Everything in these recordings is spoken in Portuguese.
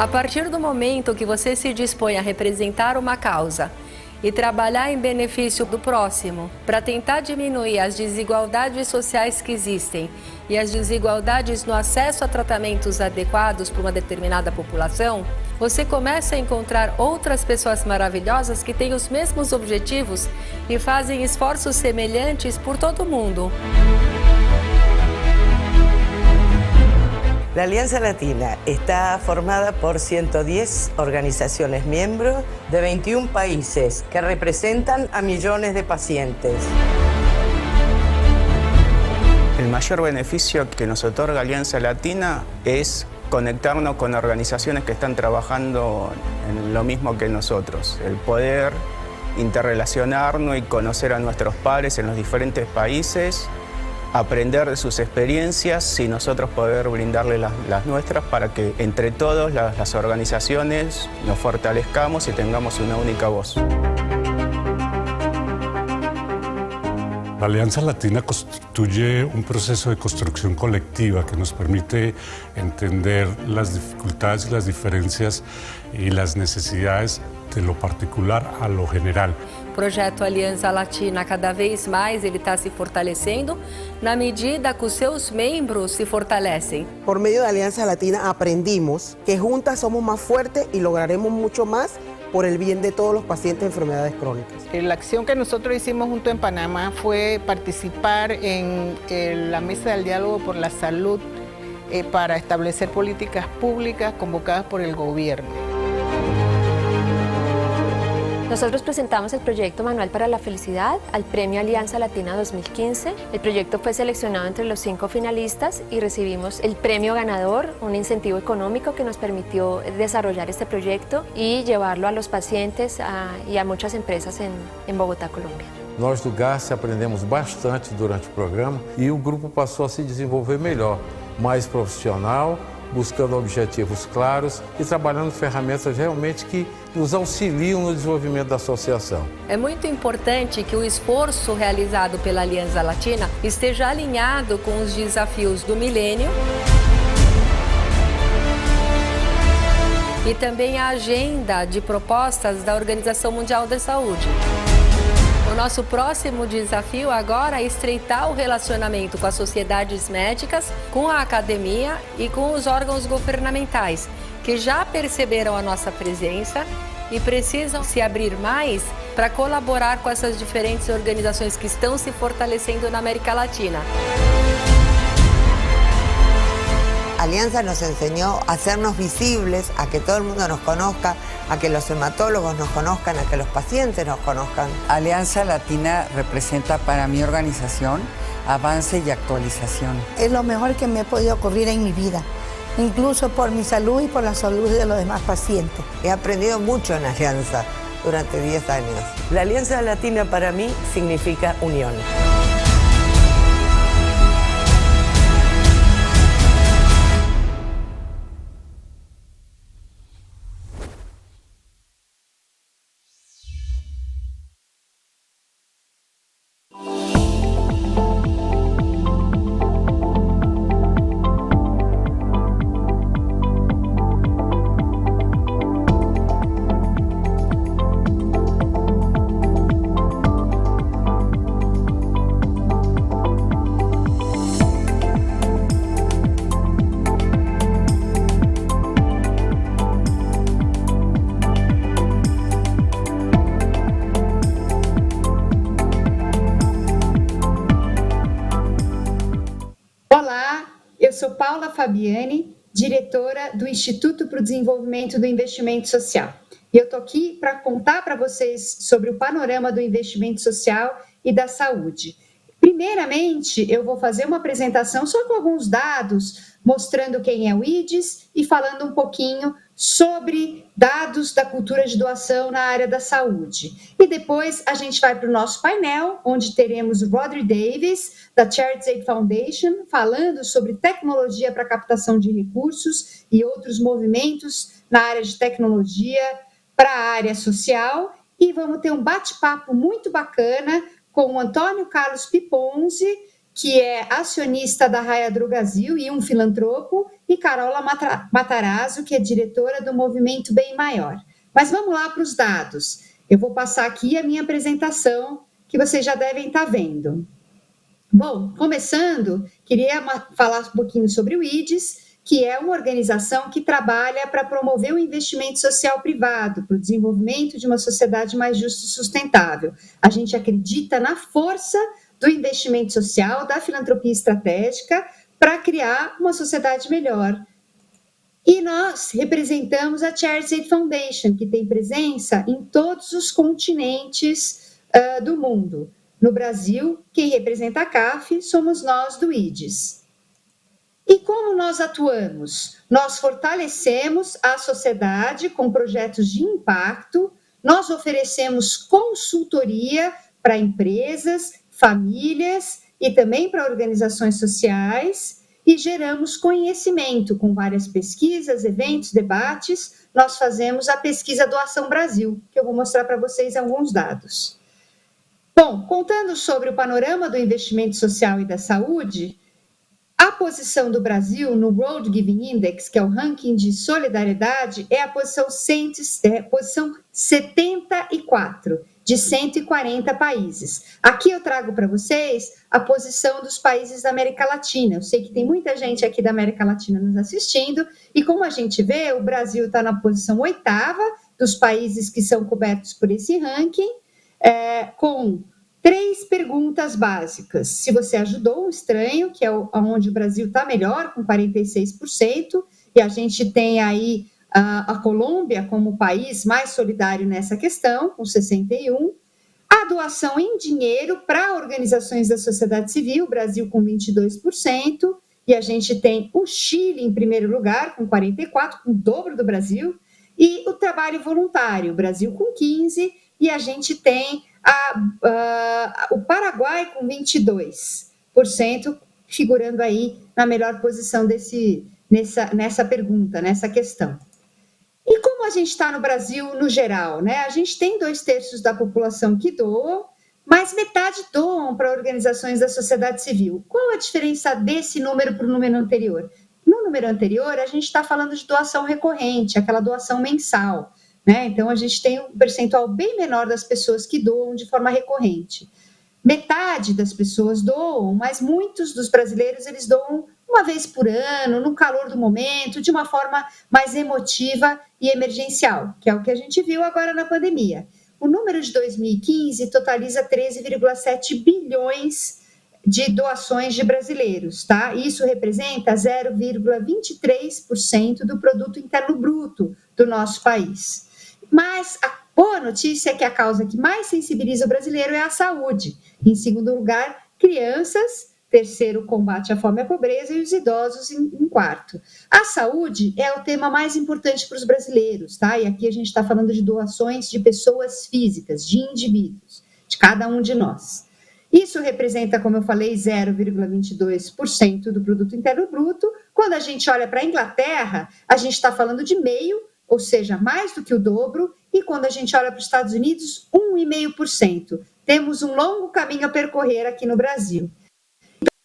A partir do momento que você se dispõe a representar uma causa e trabalhar em benefício do próximo, para tentar diminuir as desigualdades sociais que existem e as desigualdades no acesso a tratamentos adequados para uma determinada população, você começa a encontrar outras pessoas maravilhosas que têm os mesmos objetivos e fazem esforços semelhantes por todo mundo. La Alianza Latina está formada por 110 organizaciones miembros de 21 países que representan a millones de pacientes. El mayor beneficio que nos otorga Alianza Latina es conectarnos con organizaciones que están trabajando en lo mismo que nosotros. El poder interrelacionarnos y conocer a nuestros pares en los diferentes países, aprender de sus experiencias y nosotros poder brindarles las nuestras para que entre todos las organizaciones nos fortalezcamos y tengamos una única voz. La Alianza Latina constituye un proceso de construcción colectiva que nos permite entender las dificultades y las diferencias y las necesidades de lo particular a lo general. O projeto Aliança Latina, cada vez mais, ele está se fortalecendo na medida que os seus membros se fortalecem. Por medio de Alianza Latina aprendimos que juntas somos más fuertes y lograremos mucho más por el bien de todos los pacientes de enfermedades crónicas. La acción que nosotros hicimos junto en Panamá fue participar en la Mesa del Diálogo por la Salud para establecer políticas públicas convocadas por el gobierno. Nosotros presentamos el proyecto Manual para la Felicidad al Premio Alianza Latina 2015. El proyecto fue seleccionado entre los 5 finalistas y recibimos el premio ganador, un incentivo económico que nos permitió desarrollar este proyecto y llevarlo a los pacientes y a muchas empresas en Bogotá, Colombia. Nós do GAS aprendemos bastante durante o programa e o grupo passou a se desenvolver melhor, mais profissional, buscando objetivos claros e trabalhando ferramentas realmente que nos auxiliam no desenvolvimento da associação. É muito importante que o esforço realizado pela Aliança Latina esteja alinhado com os desafios do milênio e também a agenda de propostas da Organização Mundial da Saúde. O nosso próximo desafio agora é estreitar o relacionamento com as sociedades médicas, com a academia e com os órgãos governamentais, que já perceberam a nossa presença e precisam se abrir mais para colaborar com essas diferentes organizações que estão se fortalecendo na América Latina. Alianza nos enseñó a hacernos visibles, a que todo el mundo nos conozca, a que los hematólogos nos conozcan, a que los pacientes nos conozcan. Alianza Latina representa para mi organización avance y actualización. Es lo mejor que me ha podido ocurrir en mi vida, incluso por mi salud y por la salud de los demás pacientes. He aprendido mucho en Alianza durante 10 años. La Alianza Latina para mí significa unión. Eu sou Paula Fabiani, diretora do Instituto para o Desenvolvimento do Investimento Social. E eu estou aqui para contar para vocês sobre o panorama do investimento social e da saúde. Primeiramente, eu vou fazer uma apresentação só com alguns dados, mostrando quem é o IDES e falando um pouquinho sobre dados da cultura de doação na área da saúde. E depois a gente vai para o nosso painel, onde teremos o Rodri Davis, da Charity Aid Foundation, falando sobre tecnologia para captação de recursos e outros movimentos na área de tecnologia para a área social. E vamos ter um bate-papo muito bacana com o Antônio Carlos Piponzi, que é acionista da Raia Drogasil e um filantropo, e Carola Matarazzo, que é diretora do Movimento Bem Maior. Mas vamos lá para os dados. Eu vou passar aqui a minha apresentação, que vocês já devem estar vendo. Bom, começando, queria falar um pouquinho sobre o IDES, que é uma organização que trabalha para promover o investimento social privado, para o desenvolvimento de uma sociedade mais justa e sustentável. A gente acredita na força do investimento social, da filantropia estratégica, para criar uma sociedade melhor. E nós representamos a Charities Aid Foundation, que tem presença em todos os continentes do mundo. No Brasil, quem representa a CAF somos nós do IDES. E como nós atuamos? Nós fortalecemos a sociedade com projetos de impacto, nós oferecemos consultoria para empresas, famílias e também para organizações sociais e geramos conhecimento com várias pesquisas, eventos, debates. Nós fazemos a pesquisa Doação Brasil, que eu vou mostrar para vocês alguns dados. Bom, contando sobre o panorama do investimento social e da saúde, a posição do Brasil no World Giving Index, que é o ranking de solidariedade, é a posição 74 de 140 países. Aqui eu trago para vocês a posição dos países da América Latina. Eu sei que tem muita gente aqui da América Latina nos assistindo, e como a gente vê, o Brasil está na posição 8ª dos países que são cobertos por esse ranking, com 3 perguntas básicas. Se você ajudou um estranho, que é onde o Brasil está melhor, com 46%, e a gente tem aí a Colômbia como o país mais solidário nessa questão, com 61%. A doação em dinheiro para organizações da sociedade civil, o Brasil com 22%, e a gente tem o Chile em primeiro lugar, com 44%, com o dobro do Brasil, e o trabalho voluntário, o Brasil com 15%, e a gente tem o Paraguai com 22%, figurando aí na melhor posição nessa pergunta, nessa questão. E como a gente está no Brasil no geral, né? A gente tem 2/3 da população que doam, mas metade doam para organizações da sociedade civil. Qual a diferença desse número para o número anterior? No número anterior, a gente está falando de doação recorrente, aquela doação mensal, né? Então, a gente tem um percentual bem menor das pessoas que doam de forma recorrente. Metade das pessoas doam, mas muitos dos brasileiros, eles doam uma vez por ano, no calor do momento, de uma forma mais emotiva e emergencial, que é o que a gente viu agora na pandemia. O número de 2015 totaliza 13,7 bilhões de doações de brasileiros, tá? Isso representa 0,23% do produto interno bruto do nosso país. Mas a boa notícia é que a causa que mais sensibiliza o brasileiro é a saúde. Em segundo lugar, crianças. Terceiro, combate à fome e à pobreza, e os idosos em quarto. A saúde é o tema mais importante para os brasileiros, tá? E aqui a gente está falando de doações de pessoas físicas, de indivíduos, de cada um de nós. Isso representa, como eu falei, 0,22% do produto interno bruto. Quando a gente olha para a Inglaterra, a gente está falando de meio, ou seja, mais do que o dobro, e quando a gente olha para os Estados Unidos, 1,5%. Temos um longo caminho a percorrer aqui no Brasil.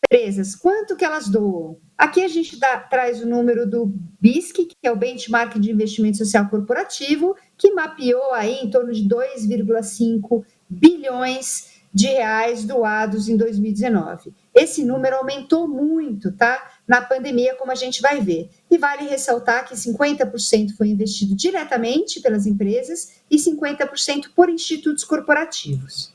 Empresas, quanto que elas doam? Aqui a gente traz o número do BISC, que é o Benchmark de Investimento Social Corporativo, que mapeou aí em torno de 2,5 bilhões de reais doados em 2019. Esse número aumentou muito, tá? Na pandemia, como a gente vai ver. E vale ressaltar que 50% foi investido diretamente pelas empresas e 50% por institutos corporativos.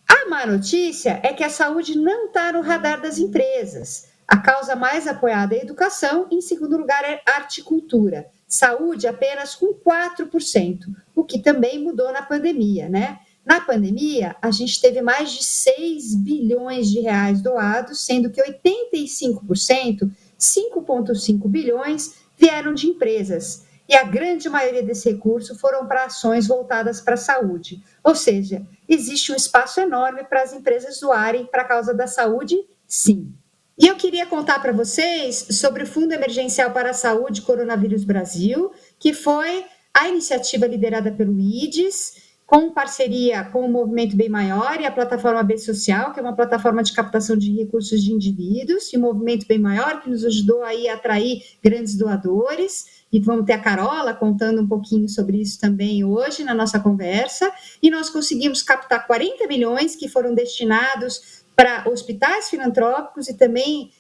A má notícia é que a saúde não está no radar das empresas. A causa mais apoiada é a educação, em segundo lugar é arte e cultura. Saúde apenas com 4%, o que também mudou na pandemia, né? Na pandemia, a gente teve mais de 6 bilhões de reais doados, sendo que 85%, 5,5 bilhões, vieram de empresas. E a grande maioria desse recurso foram para ações voltadas para a saúde. Ou seja, existe um espaço enorme para as empresas doarem para a causa da saúde, sim. E eu queria contar para vocês sobre o Fundo Emergencial para a Saúde Coronavírus Brasil, que foi a iniciativa liderada pelo IDES, com parceria com o Movimento Bem Maior e a plataforma B Social, que é uma plataforma de captação de recursos de indivíduos, e o Movimento Bem Maior, que nos ajudou aí a atrair grandes doadores, e vamos ter a Carola contando um pouquinho sobre isso também hoje na nossa conversa, e nós conseguimos captar 40 milhões que foram destinados para hospitais filantrópicos e também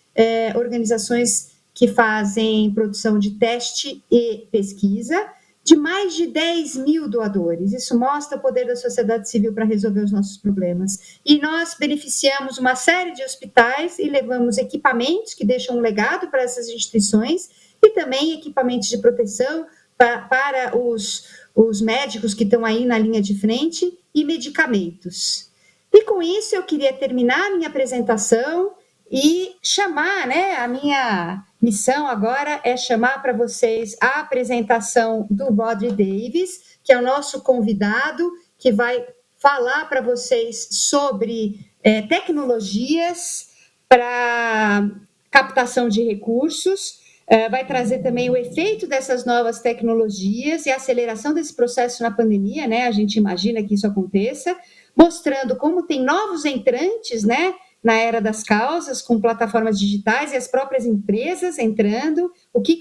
organizações que fazem produção de teste e pesquisa, de mais de 10 mil doadores. Isso mostra o poder da sociedade civil para resolver os nossos problemas. E nós beneficiamos uma série de hospitais e levamos equipamentos que deixam um legado para essas instituições e também equipamentos de proteção para os médicos que estão aí na linha de frente e medicamentos. E com isso eu queria terminar a minha apresentação e chamar, a minha missão agora é chamar para vocês a apresentação do Rodri Davis, que é o nosso convidado, que vai falar para vocês sobre tecnologias para captação de recursos, vai trazer também o efeito dessas novas tecnologias e a aceleração desse processo na pandemia, a gente imagina que isso aconteça, mostrando como tem novos entrantes, na era das causas, com plataformas digitais e as próprias empresas entrando, o que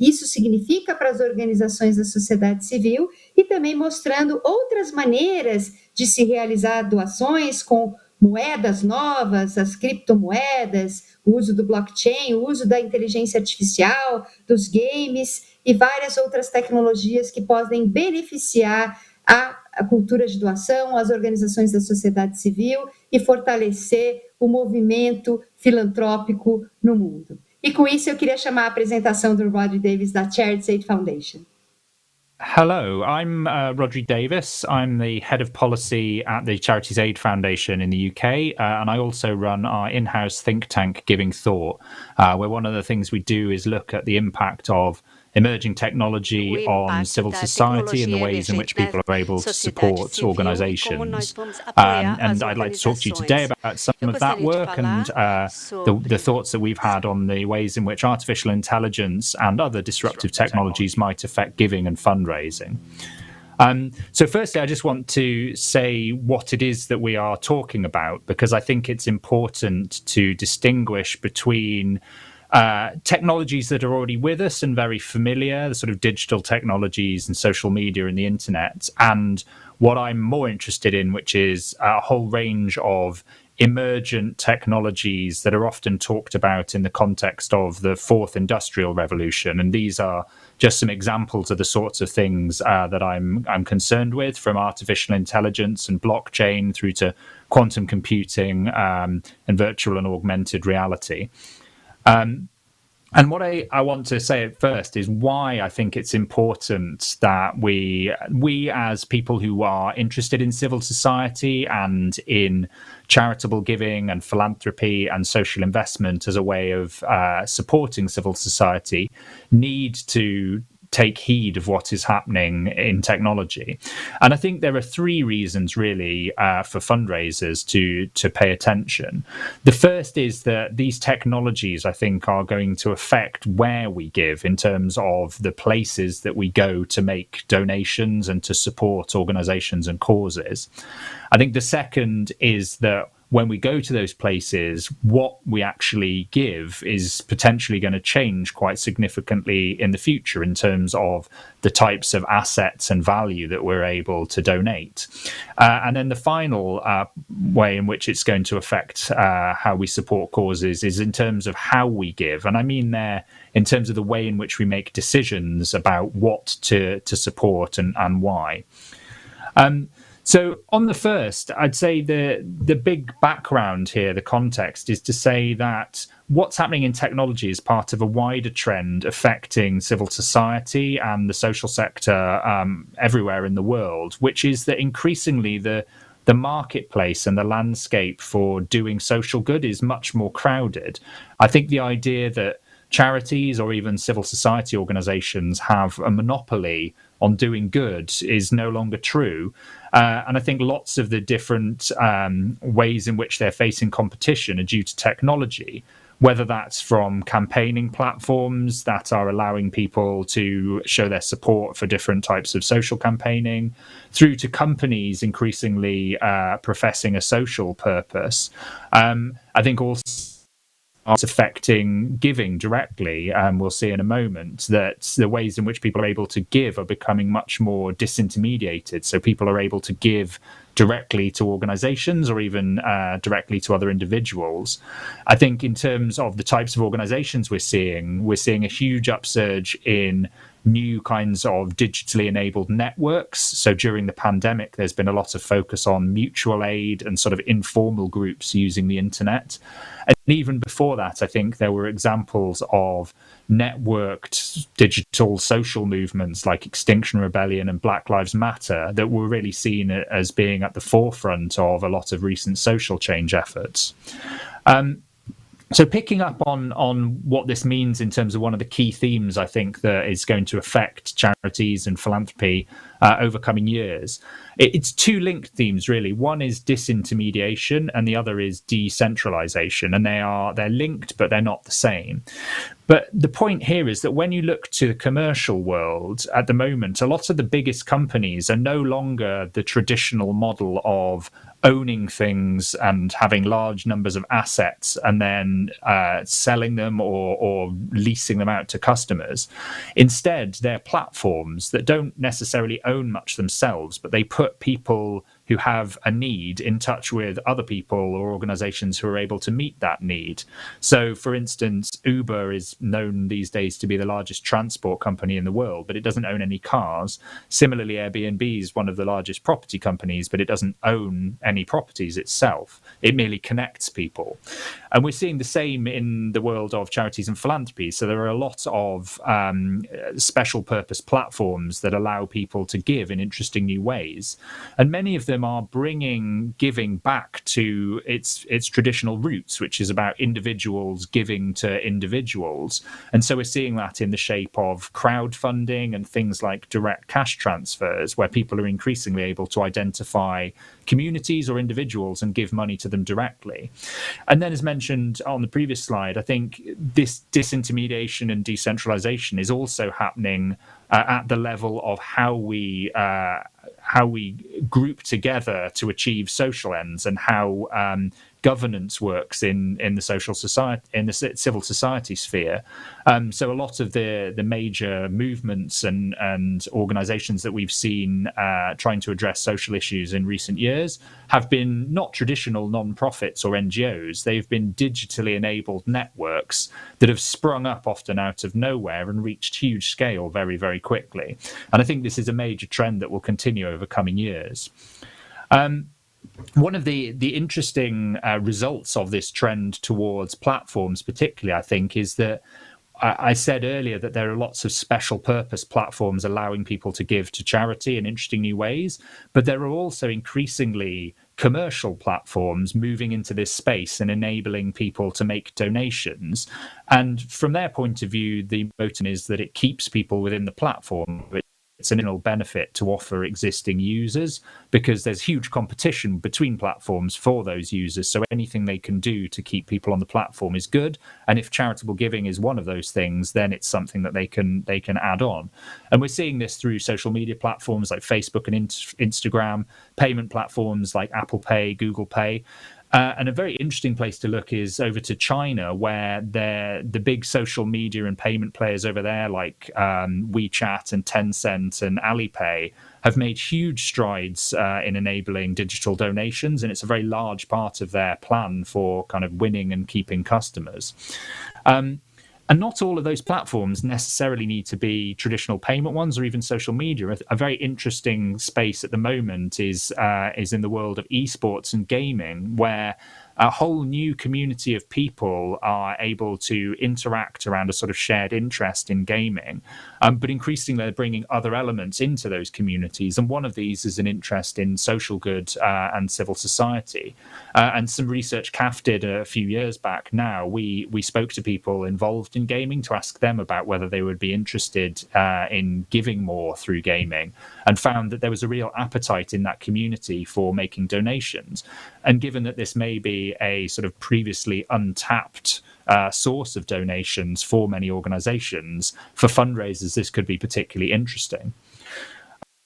isso significa para as organizações da sociedade civil, e também mostrando outras maneiras de se realizar doações com moedas novas, as criptomoedas, o uso do blockchain, o uso da inteligência artificial, dos games e várias outras tecnologias que podem beneficiar a cultura de doação, as organizações da sociedade civil e fortalecer o movimento filantrópico no mundo. E com isso eu queria chamar a apresentação do Rodri Davis da Charities Aid Foundation. Hello, I'm Rodri Davis. I'm the head of policy at the Charities Aid Foundation in the UK, and I also run our in-house think tank, Giving Thought, where one of the things we do is look at the impact of emerging technology on civil society and the ways in which people are able to support organisations. And I'd like to talk to you today about some of that work and the thoughts that we've had on the ways in which artificial intelligence and other disruptive technologies might affect giving and fundraising. So firstly, I just want to say what it is that we are talking about, because I think it's important to distinguish between technologies that are already with us and very familiar, the sort of digital technologies and social media and the internet, and what I'm more interested in, which is a whole range of emergent technologies that are often talked about in the context of the fourth industrial revolution. And these are just some examples of the sorts of things that I'm concerned with, from artificial intelligence and blockchain through to quantum computing and virtual and augmented reality. And what I want to say at first is why I think it's important that we as people who are interested in civil society and in charitable giving and philanthropy and social investment as a way of supporting civil society need to take heed of what is happening in technology. And I think there are three reasons really for fundraisers to pay attention. The first is that these technologies, I think, are going to affect where we give in terms of the places that we go to make donations and to support organizations and causes. I think the second is that when we go to those places, what we actually give is potentially going to change quite significantly in the future in terms of the types of assets and value that we're able to donate. And then the final way in which it's going to affect how we support causes is in terms of how we give. And I mean there in terms of the way in which we make decisions about what to support and why. So on the first, I'd say the big background here, the context, is to say that what's happening in technology is part of a wider trend affecting civil society and the social sector everywhere in the world, which is that increasingly the marketplace and the landscape for doing social good is much more crowded. I think the idea that charities or even civil society organizations have a monopoly on doing good is no longer true. And I think lots of the different ways in which they're facing competition are due to technology, whether that's from campaigning platforms that are allowing people to show their support for different types of social campaigning, through to companies increasingly professing a social purpose. I think also it's affecting giving directly. We'll see in a moment that the ways in which people are able to give are becoming much more disintermediated. So people are able to give directly to organizations or even directly to other individuals. I think in terms of the types of organizations we're seeing a huge upsurge in new kinds of digitally enabled networks. So during the pandemic, there's been a lot of focus on mutual aid and sort of informal groups using the internet. And even before that, I think there were examples of networked digital social movements like Extinction Rebellion and Black Lives Matter that were really seen as being at the forefront of a lot of recent social change efforts. So picking up on what this means in terms of one of the key themes, I think, that is going to affect charities and philanthropy over coming years. It's two linked themes, really. One is disintermediation and the other is decentralization. And they're linked, but they're not the same. But the point here is that when you look to the commercial world at the moment, a lot of the biggest companies are no longer the traditional model of owning things and having large numbers of assets and then selling them or leasing them out to customers. Instead, they're platforms that don't necessarily own much themselves, but they put people who have a need in touch with other people or organizations who are able to meet that need. So, for instance, Uber is known these days to be the largest transport company in the world, but it doesn't own any cars. Similarly, Airbnb is one of the largest property companies, but it doesn't own any properties itself. It merely connects people. And we're seeing the same in the world of charities and philanthropy. So there are a lot of special purpose platforms that allow people to give in interesting new ways. And many of them are bringing giving back to its traditional roots, which is about individuals giving to individuals. And so we're seeing that in the shape of crowdfunding and things like direct cash transfers, where people are increasingly able to identify communities or individuals and give money to them directly. And then, as mentioned on the previous slide, I think this disintermediation and decentralization is also happening at the level of how we group together to achieve social ends and how governance works in the social society, in the civil society sphere. So a lot of the major movements and organizations that we've seen trying to address social issues in recent years have been not traditional non-profits or NGOs. They've been digitally enabled networks that have sprung up often out of nowhere and reached huge scale very, very quickly. And I think this is a major trend that will continue over coming years. One of the interesting results of this trend towards platforms particularly, I think, is that I said earlier that there are lots of special purpose platforms allowing people to give to charity in interesting new ways, but there are also increasingly commercial platforms moving into this space and enabling people to make donations. And from their point of view, the motive is that it keeps people within the platform. It's an initial benefit to offer existing users because there's huge competition between platforms for those users. So anything they can do to keep people on the platform is good. And if charitable giving is one of those things, then it's something that they can add on. And we're seeing this through social media platforms like Facebook and Instagram, payment platforms like Apple Pay, Google Pay. And a very interesting place to look is over to China, where the big social media and payment players over there like WeChat and Tencent and Alipay have made huge strides in enabling digital donations. And it's a very large part of their plan for kind of winning and keeping customers. And not all of those platforms necessarily need to be traditional payment ones or even social media. A very interesting space at the moment is in the world of esports and gaming, where a whole new community of people are able to interact around a sort of shared interest in gaming. But increasingly, they're bringing other elements into those communities. And one of these is an interest in social good and civil society. And some research CAF did a few years back now, we spoke to people involved in gaming to ask them about whether they would be interested in giving more through gaming, and found that there was a real appetite in that community for making donations. And given that this may be a sort of previously untapped source of donations for many organizations, for fundraisers, this could be particularly interesting.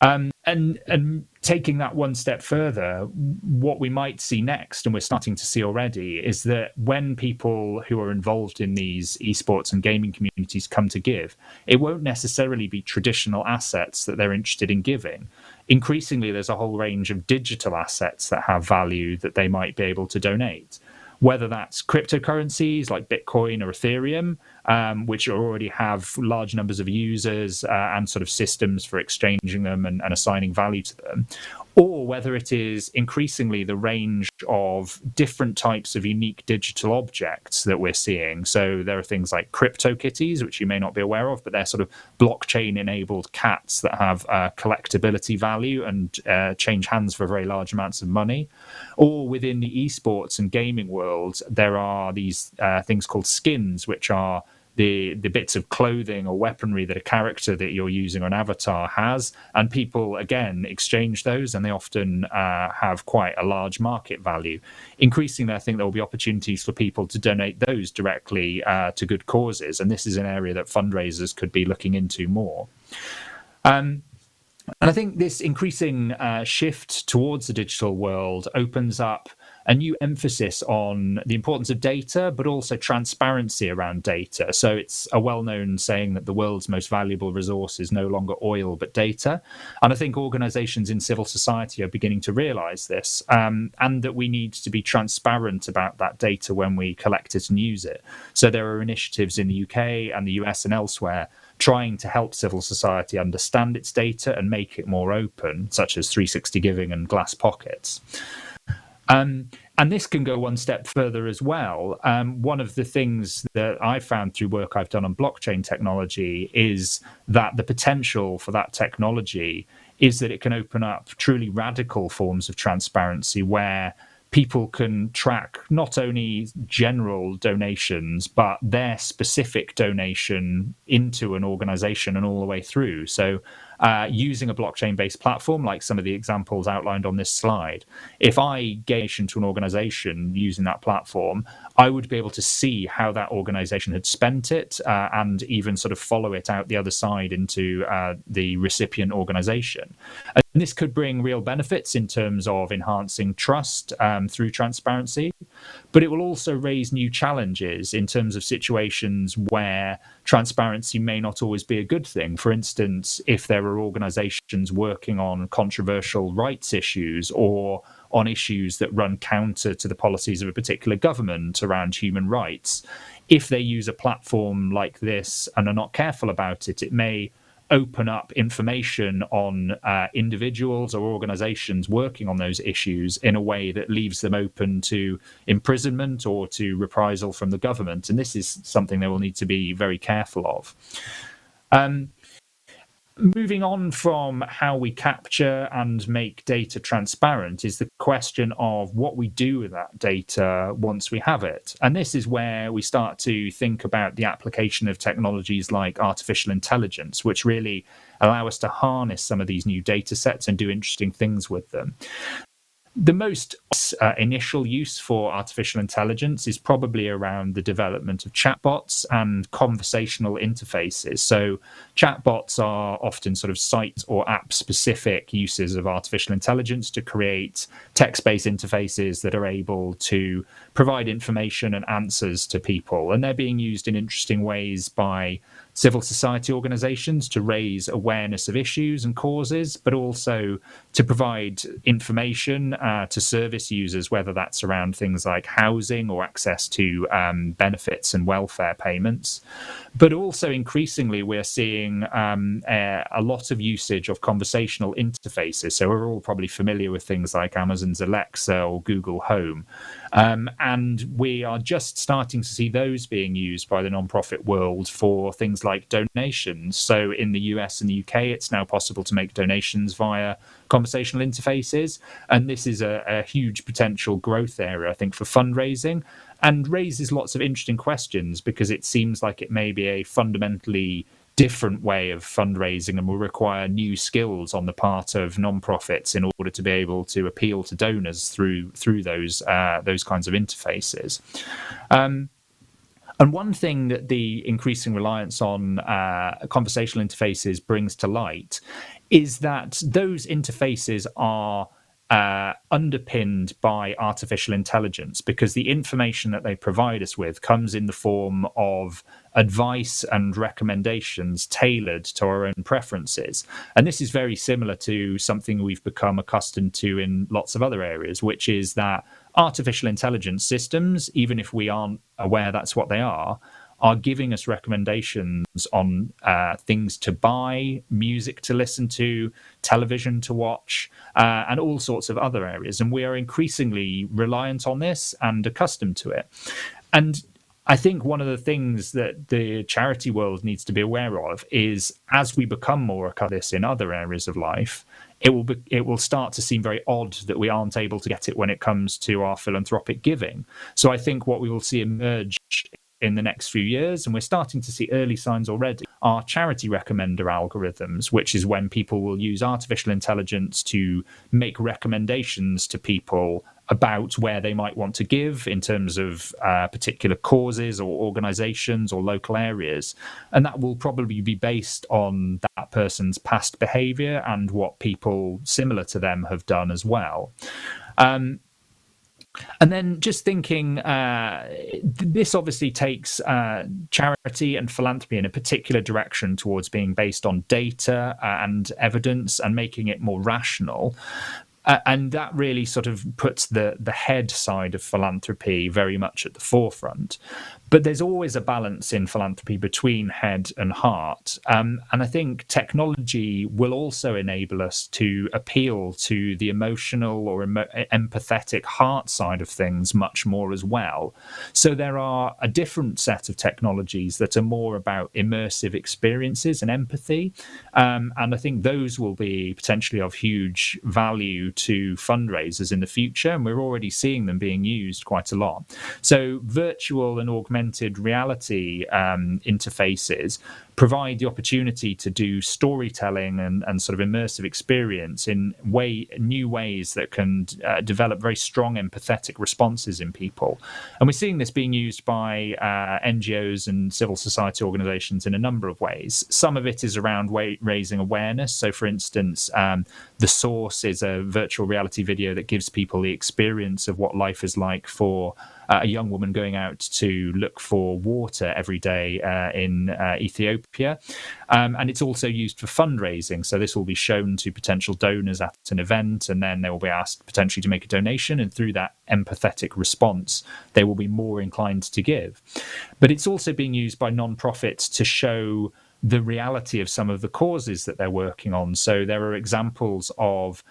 And taking that one step further, what we might see next, and we're starting to see already, is that when people who are involved in these esports and gaming communities come to give, it won't necessarily be traditional assets that they're interested in giving. Increasingly, there's a whole range of digital assets that have value that they might be able to donate, whether that's cryptocurrencies like Bitcoin or Ethereum, which already have large numbers of users and sort of systems for exchanging them and assigning value to them, or whether it is increasingly the range of different types of unique digital objects that we're seeing. So there are things like CryptoKitties, which you may not be aware of, but they're sort of blockchain-enabled cats that have collectability value and change hands for very large amounts of money. Or within the esports and gaming world, there are these things called skins, which are the bits of clothing or weaponry that a character that you're using or an avatar has, and people again exchange those, and they often have quite a large market value. Increasingly, I think there will be opportunities for people to donate those directly to good causes, and this is an area that fundraisers could be looking into more. And I think this increasing shift towards the digital world opens up a new emphasis on the importance of data, but also transparency around data. So it's a well-known saying that the world's most valuable resource is no longer oil, but data. And I think organizations in civil society are beginning to realize this, and that we need to be transparent about that data when we collect it and use it. So there are initiatives in the UK and the US and elsewhere trying to help civil society understand its data and make it more open, such as 360 Giving and Glass Pockets. And this can go one step further as well. One of the things that I've found through work I've done on blockchain technology is that the potential for that technology is that it can open up truly radical forms of transparency where people can track not only general donations, but their specific donation into an organization and all the way through. So using a blockchain-based platform, like some of the examples outlined on this slide, if I gave to an organization using that platform, I would be able to see how that organization had spent it and even sort of follow it out the other side into the recipient organization. And this could bring real benefits in terms of enhancing trust through transparency, but it will also raise new challenges in terms of situations where transparency may not always be a good thing. For instance, if there are organizations working on controversial rights issues or on issues that run counter to the policies of a particular government around human rights, if they use a platform like this and are not careful about it, it may open up information on individuals or organizations working on those issues in a way that leaves them open to imprisonment or to reprisal from the government. And this is something they will need to be very careful of. Moving on from how we capture and make data transparent is the question of what we do with that data once we have it. And this is where we start to think about the application of technologies like artificial intelligence, which really allow us to harness some of these new data sets and do interesting things with them. The most initial use for artificial intelligence is probably around the development of chatbots and conversational interfaces. So chatbots are often sort of site or app specific uses of artificial intelligence to create text-based interfaces that are able to provide information and answers to people. And they're being used in interesting ways by civil society organizations to raise awareness of issues and causes, but also to provide information to service users, whether that's around things like housing or access to benefits and welfare payments. But also increasingly, we're seeing a lot of usage of conversational interfaces. So we're all probably familiar with things like Amazon's Alexa or Google Home. And we are just starting to see those being used by the nonprofit world for things like donations. So in the US and the UK, it's now possible to make donations via conversational interfaces. And this is a huge potential growth area, I think, for fundraising, and raises lots of interesting questions because it seems like it may be a fundamentally different way of fundraising and will require new skills on the part of non-profits in order to be able to appeal to donors through those kinds of interfaces. And one thing that the increasing reliance on conversational interfaces brings to light is that those interfaces are underpinned by artificial intelligence, because the information that they provide us with comes in the form of advice and recommendations tailored to our own preferences. And this is very similar to something we've become accustomed to in lots of other areas, which is that artificial intelligence systems, even if we aren't aware that's what they are giving us recommendations on things to buy, music to listen to, television to watch, and all sorts of other areas. And we are increasingly reliant on this and accustomed to it. And I think one of the things that the charity world needs to be aware of is, as we become more accustomed to this in other areas of life, it will start to seem very odd that we aren't able to get it when it comes to our philanthropic giving. So I think what we will see emerge in the next few years, and we're starting to see early signs already, are charity recommender algorithms, which is when people will use artificial intelligence to make recommendations to people about where they might want to give in terms of particular causes or organizations or local areas. And that will probably be based on that person's past behavior and what people similar to them have done as well. And then just thinking, this obviously takes charity and philanthropy in a particular direction towards being based on data and evidence and making it more rational. And that really sort of puts the head side of philanthropy very much at the forefront. But there's always a balance in philanthropy between head and heart. And I think technology will also enable us to appeal to the emotional or empathetic heart side of things much more as well. So there are a different set of technologies that are more about immersive experiences and empathy. And I think those will be potentially of huge value to fundraisers in the future. And we're already seeing them being used quite a lot. So virtual and augmented reality interfaces provide the opportunity to do storytelling and sort of immersive experience in new ways that can develop very strong empathetic responses in people. And we're seeing this being used by NGOs and civil society organizations in a number of ways. Some of it is around raising awareness. So for instance, The Source is a virtual reality video that gives people the experience of what life is like for a young woman going out to look for water every day in Ethiopia. And it's also used for fundraising. So this will be shown to potential donors at an event, and then they will be asked potentially to make a donation. And through that empathetic response, they will be more inclined to give. But it's also being used by non-profits to show the reality of some of the causes that they're working on. So there are examples of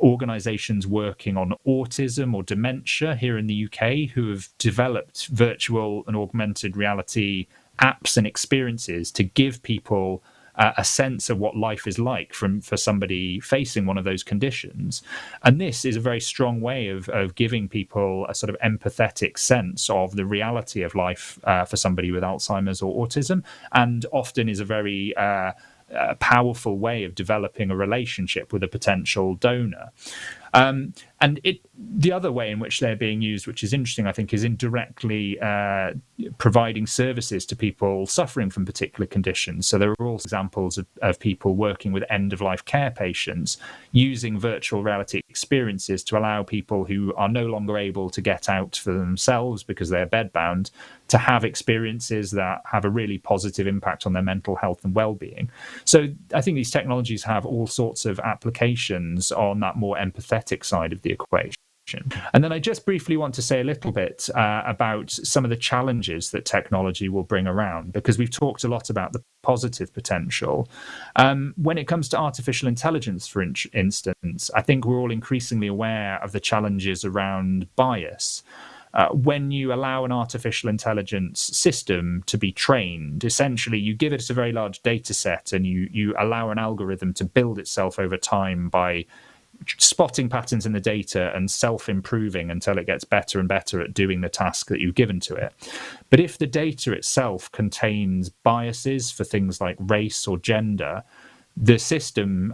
organizations working on autism or dementia here in the UK who have developed virtual and augmented reality apps and experiences to give people a sense of what life is like for somebody facing one of those conditions. And this is a very strong way of giving people a sort of empathetic sense of the reality of life for somebody with Alzheimer's or autism, and often is a very powerful way of developing a relationship with a potential donor. And the other way in which they're being used, which is interesting, I think, is indirectly providing services to people suffering from particular conditions. So there are also examples of people working with end-of-life care patients using virtual reality experiences to allow people who are no longer able to get out for themselves because they're bedbound to have experiences that have a really positive impact on their mental health and well-being. So I think these technologies have all sorts of applications on that more empathetic side of the equation. And then I just briefly want to say a little bit about some of the challenges that technology will bring around, because we've talked a lot about the positive potential. When it comes to artificial intelligence, for instance, I think we're all increasingly aware of the challenges around bias. When you allow an artificial intelligence system to be trained, essentially you give it a very large data set and you allow an algorithm to build itself over time by spotting patterns in the data and self-improving until it gets better and better at doing the task that you've given to it. But if the data itself contains biases for things like race or gender, the system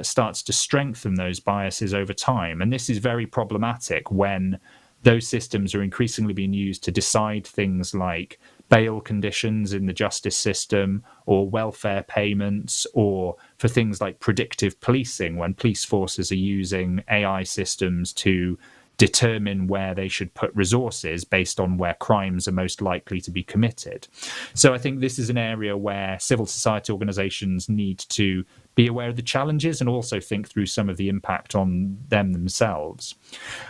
starts to strengthen those biases over time. And this is very problematic when those systems are increasingly being used to decide things like bail conditions in the justice system, or welfare payments, or for things like predictive policing, when police forces are using AI systems to determine where they should put resources based on where crimes are most likely to be committed. So I think this is an area where civil society organizations need to be aware of the challenges and also think through some of the impact on them themselves.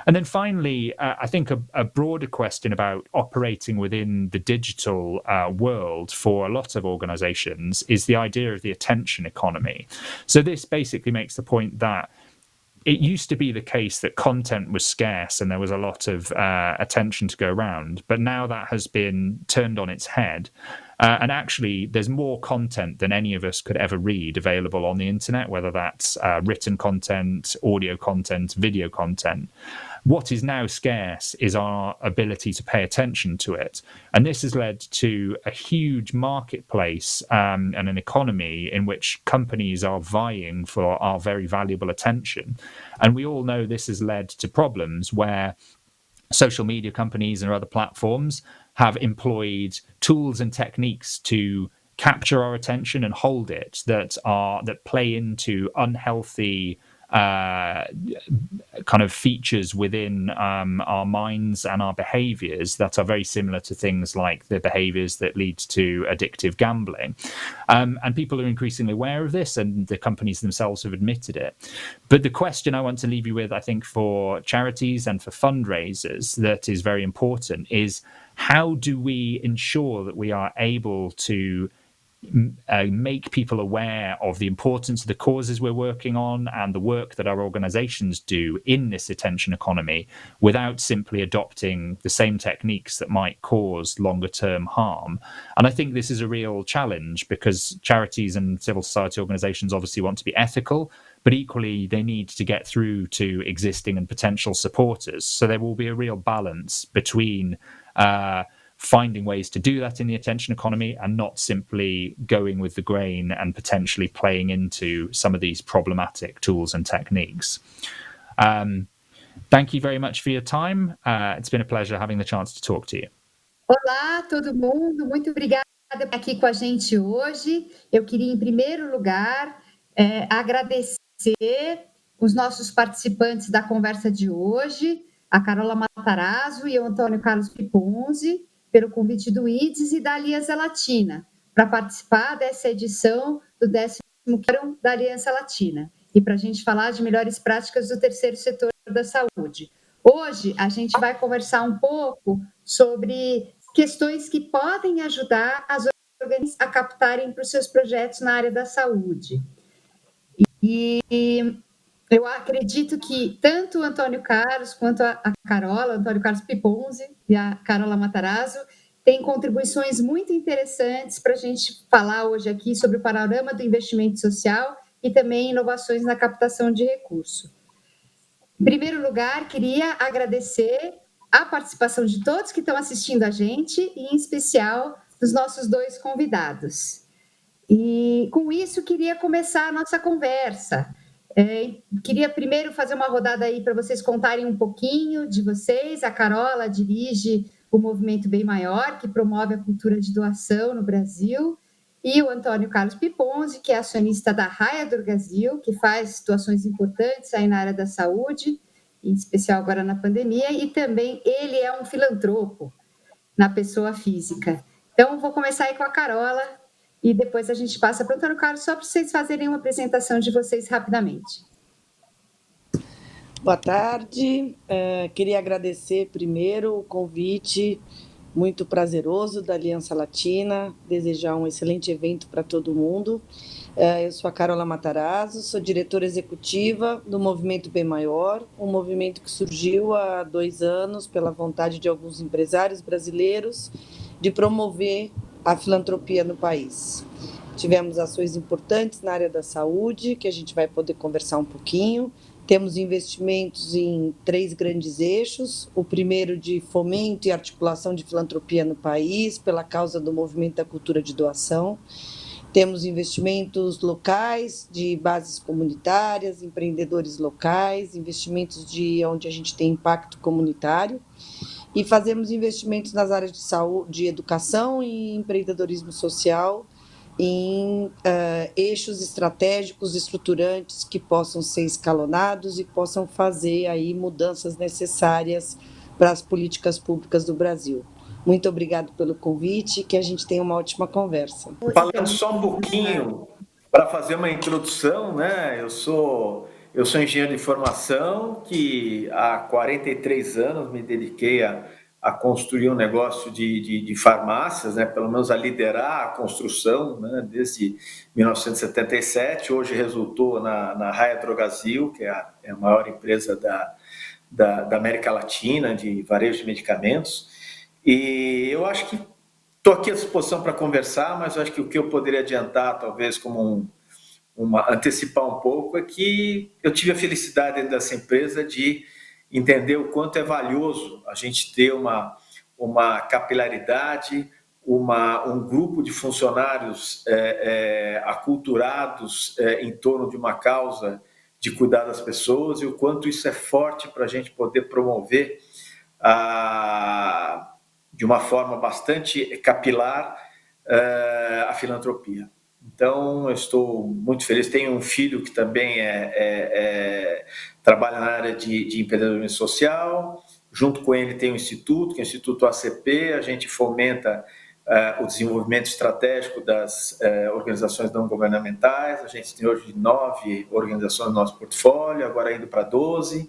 And then finally, I think a broader question about operating within the digital world for a lot of organizations is the idea of the attention economy. So this basically makes the point that it used to be the case that content was scarce and there was a lot of attention to go around, but now that has been turned on its head. And actually, there's more content than any of us could ever read available on the internet, whether that's written content, audio content, video content. What is now scarce is our ability to pay attention to it. And this has led to a huge marketplace and an economy in which companies are vying for our very valuable attention. And we all know this has led to problems where social media companies and other platforms have employed tools and techniques to capture our attention and hold it that play into unhealthy kind of features within our minds and our behaviors that are very similar to things like the behaviors that lead to addictive gambling. And people are increasingly aware of this, and the companies themselves have admitted it. But the question I want to leave you with, I think, for charities and for fundraisers that is very important is, how do we ensure that we are able to make people aware of the importance of the causes we're working on and the work that our organizations do in this attention economy without simply adopting the same techniques that might cause longer term harm? And I think this is a real challenge, because charities and civil society organizations obviously want to be ethical, but equally they need to get through to existing and potential supporters. So there will be a real balance between finding ways to do that in the attention economy and not simply going with the grain and potentially playing into some of these problematic tools and techniques. Thank you very much for your time. It's been a pleasure having the chance to talk to you. Olá, todo mundo. Muito obrigada por estar aqui com a gente hoje. Eu queria, em primeiro lugar, agradecer os nossos participantes da conversa de hoje, a Carola Matarazzo e o Antônio Carlos Piponzi, pelo convite do IDES e da Aliança Latina, para participar dessa edição do 10º Fórum da Aliança Latina, e para a gente falar de melhores práticas do terceiro setor da saúde. Hoje, a gente vai conversar um pouco sobre questões que podem ajudar as organizações a captarem para os seus projetos na área da saúde. E eu acredito que tanto o Antônio Carlos quanto a Carola, Antônio Carlos Piponzi e a Carola Matarazzo, têm contribuições muito interessantes para a gente falar hoje aqui sobre o panorama do investimento social e também inovações na captação de recursos. Em primeiro lugar, queria agradecer a participação de todos que estão assistindo a gente, e em especial dos nossos dois convidados. E com isso, queria começar a nossa conversa. Queria primeiro fazer uma rodada aí para vocês contarem um pouquinho de vocês. A Carola dirige o Movimento Bem Maior, que promove a cultura de doação no Brasil, e o Antônio Carlos Piponzi, que é acionista da Raia Drogasil, que faz doações importantes aí na área da saúde, em especial agora na pandemia, e também ele é um filantropo na pessoa física. Então, vou começar aí com a Carola, e depois a gente passa para o Antônio Carlos, só para vocês fazerem uma apresentação de vocês rapidamente. Boa tarde, queria agradecer primeiro o convite muito prazeroso da Aliança Latina, desejar um excelente evento para todo mundo. Eu sou a Carola Matarazzo, sou diretora executiva do Movimento Bem Maior, um movimento que surgiu há 2 anos pela vontade de alguns empresários brasileiros de promover a filantropia no país. Tivemos ações importantes na área da saúde, que a gente vai poder conversar um pouquinho, Temos investimentos em 3 grandes eixos. O primeiro de fomento e articulação de filantropia no país, pela causa do movimento da cultura de doação. Temos investimentos locais, de bases comunitárias, empreendedores locais, investimentos de onde a gente tem impacto comunitário. E fazemos investimentos nas áreas de saúde, de educação e empreendedorismo social, em eixos estratégicos, estruturantes, que possam ser escalonados e possam fazer aí mudanças necessárias para as políticas públicas do Brasil. Muito obrigado pelo convite, que a gente tenha uma ótima conversa. Falando só um pouquinho, para fazer uma introdução, né? Eu sou engenheiro de formação, que há 43 anos me dediquei a construir um negócio de farmácias, né? Pelo menos a liderar a construção, né? Desde 1977. Hoje resultou na Raia Drogasil, que é a maior empresa da América Latina de varejo de medicamentos. E eu acho que estou aqui à disposição para conversar, mas eu acho que o que eu poderia adiantar, talvez como antecipar um pouco, é que eu tive a felicidade dentro dessa empresa de entender o quanto é valioso a gente ter uma capilaridade, um grupo de funcionários aculturados em torno de uma causa de cuidar das pessoas, e o quanto isso é forte para a gente poder promover de uma forma bastante capilar a filantropia. Então, eu estou muito feliz. Tenho um filho que também trabalha na área de empreendedorismo social. Junto com ele tem um instituto, que é o Instituto ACP. A gente fomenta o desenvolvimento estratégico das organizações não governamentais. A gente tem hoje 9 organizações no nosso portfólio, agora indo para 12.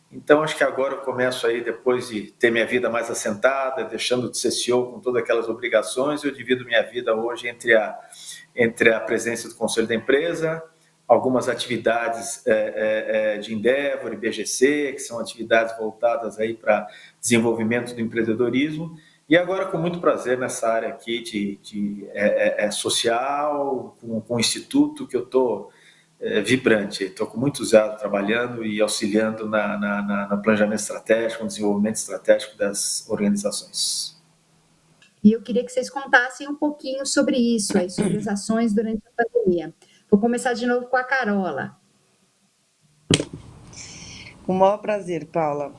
Então, acho que agora eu começo aí, depois de ter minha vida mais assentada, deixando de ser CEO com todas aquelas obrigações, eu divido minha vida hoje entre a presença do Conselho da Empresa, algumas atividades de Endeavor e BGC, que são atividades voltadas aí para desenvolvimento do empreendedorismo, e agora com muito prazer nessa área aqui de social, com o Instituto, que eu estou vibrante. Estou com muito entusiasmo trabalhando e auxiliando no planejamento estratégico, no desenvolvimento estratégico das organizações. E eu queria que vocês contassem um pouquinho sobre isso, aí, sobre as ações durante a pandemia. Vou começar de novo com a Carola. Com o maior prazer, Paula.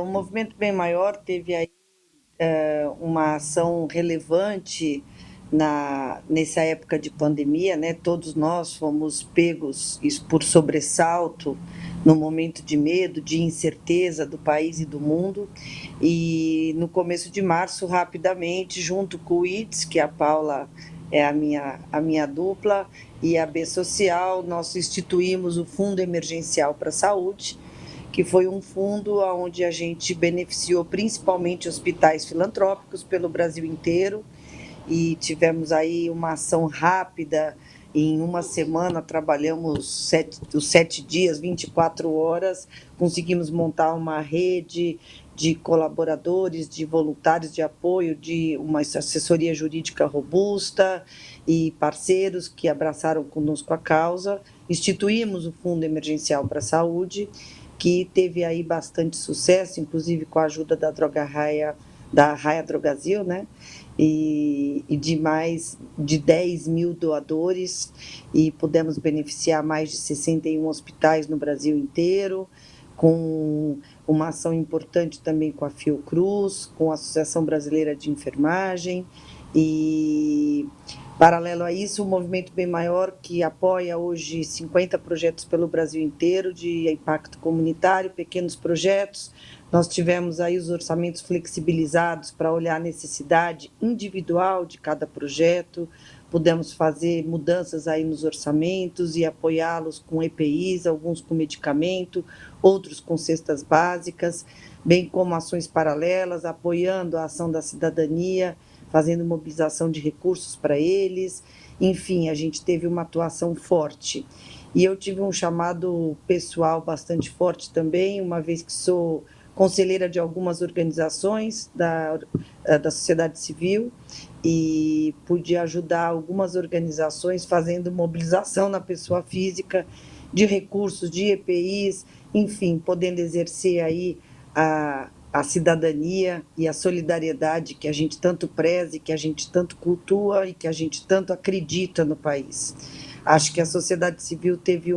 O Movimento Bem Maior teve aí uma ação relevante nessa época de pandemia, né? Todos nós fomos pegos por sobressalto no momento de medo, de incerteza do país e do mundo, e no começo de março, rapidamente, junto com o IDS, que a Paula é a minha dupla, e a B Social, nós instituímos o Fundo Emergencial para a Saúde, que foi um fundo onde a gente beneficiou principalmente hospitais filantrópicos pelo Brasil inteiro, e tivemos aí uma ação rápida. Em uma semana trabalhamos os 7 dias, 24 horas, conseguimos montar uma rede de colaboradores, de voluntários de apoio, de uma assessoria jurídica robusta e parceiros que abraçaram conosco a causa. Instituímos o Fundo Emergencial para a Saúde, que teve aí bastante sucesso, inclusive com a ajuda da Raia Drogasil, né? E de mais de 10 mil doadores, e pudemos beneficiar mais de 61 hospitais no Brasil inteiro, com uma ação importante também com a Fiocruz, com a Associação Brasileira de Enfermagem, e paralelo a isso, o Movimento Bem Maior, que apoia hoje 50 projetos pelo Brasil inteiro de impacto comunitário, pequenos projetos. Nós tivemos aí os orçamentos flexibilizados para olhar a necessidade individual de cada projeto, pudemos fazer mudanças aí nos orçamentos e apoiá-los com EPIs, alguns com medicamento, outros com cestas básicas, bem como ações paralelas, apoiando a ação da cidadania, fazendo mobilização de recursos para eles. Enfim, a gente teve uma atuação forte. E eu tive um chamado pessoal bastante forte também, uma vez que sou conselheira de algumas organizações da sociedade civil, e pude ajudar algumas organizações fazendo mobilização na pessoa física de recursos, de EPIs, enfim, podendo exercer aí a cidadania e a solidariedade que a gente tanto preza, que a gente tanto cultua e que a gente tanto acredita no país. Acho que a sociedade civil teve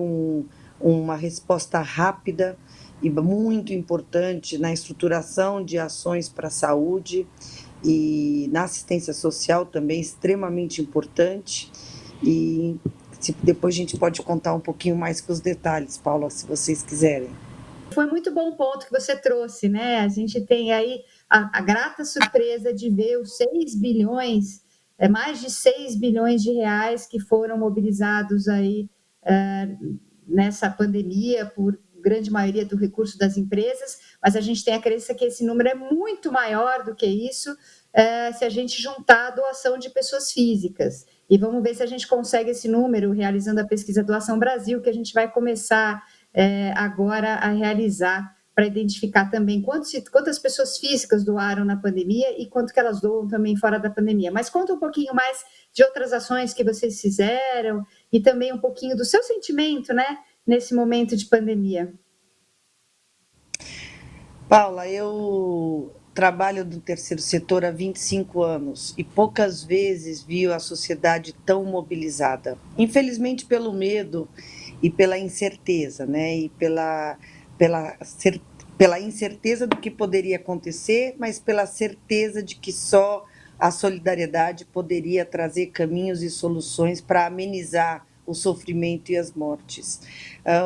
uma resposta rápida e muito importante na estruturação de ações para a saúde e na assistência social também, extremamente importante. E depois a gente pode contar um pouquinho mais com os detalhes, Paula, se vocês quiserem. Foi muito bom ponto que você trouxe, né? A gente tem aí a grata surpresa de ver os 6 bilhões, mais de 6 bilhões de reais que foram mobilizados aí nessa pandemia por grande maioria do recurso das empresas, mas a gente tem a crença que esse número é muito maior do que isso se a gente juntar a doação de pessoas físicas. E vamos ver se a gente consegue esse número realizando a pesquisa Doação Brasil, que a gente vai começar agora a realizar para identificar também quantas pessoas físicas doaram na pandemia e quanto que elas doam também fora da pandemia. Mas conta um pouquinho mais de outras ações que vocês fizeram e também um pouquinho do seu sentimento, né, nesse momento de pandemia. Paula, eu trabalho no terceiro setor há 25 anos e poucas vezes vi a sociedade tão mobilizada. Infelizmente pelo medo e pela incerteza, né? E pela incerteza do que poderia acontecer, mas pela certeza de que só a solidariedade poderia trazer caminhos e soluções para amenizar o sofrimento e as mortes.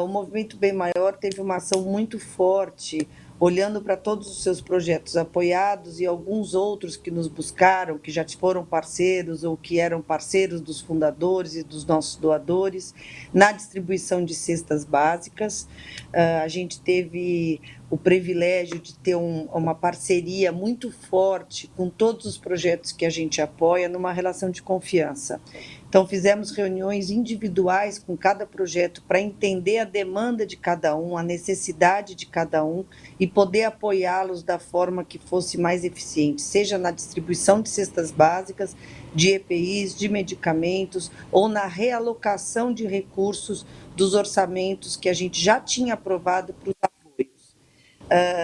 O Movimento Bem Maior teve uma ação muito forte, olhando para todos os seus projetos apoiados e alguns outros que nos buscaram, que já foram parceiros ou que eram parceiros dos fundadores e dos nossos doadores, na distribuição de cestas básicas. A gente teve o privilégio de ter uma parceria muito forte com todos os projetos que a gente apoia, numa relação de confiança. Então, fizemos reuniões individuais com cada projeto para entender a demanda de cada um, a necessidade de cada um e poder apoiá-los da forma que fosse mais eficiente, seja na distribuição de cestas básicas, de EPIs, de medicamentos ou na realocação de recursos dos orçamentos que a gente já tinha aprovado para os apoios.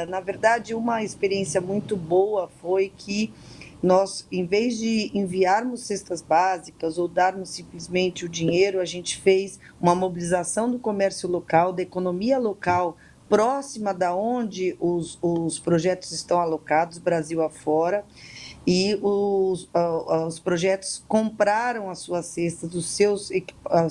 Na verdade, uma experiência muito boa foi que nós, em vez de enviarmos cestas básicas ou darmos simplesmente o dinheiro, a gente fez uma mobilização do comércio local, da economia local, próxima da onde os projetos estão alocados, Brasil afora, e os projetos compraram as suas cestas, os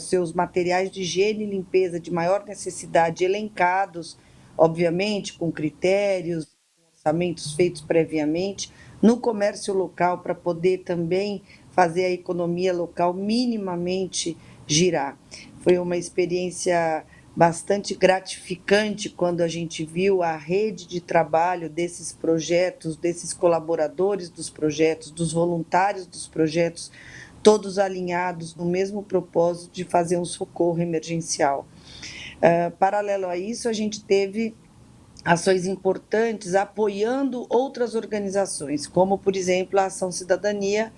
seus materiais de higiene e limpeza de maior necessidade, elencados, obviamente, com critérios, orçamentos feitos previamente, no comércio local, para poder também fazer a economia local minimamente girar. Foi uma experiência bastante gratificante quando a gente viu a rede de trabalho desses projetos, desses colaboradores dos projetos, dos voluntários dos projetos, todos alinhados no mesmo propósito de fazer um socorro emergencial. Paralelo a isso, a gente teve ações importantes apoiando outras organizações, como, por exemplo, a Ação Cidadania,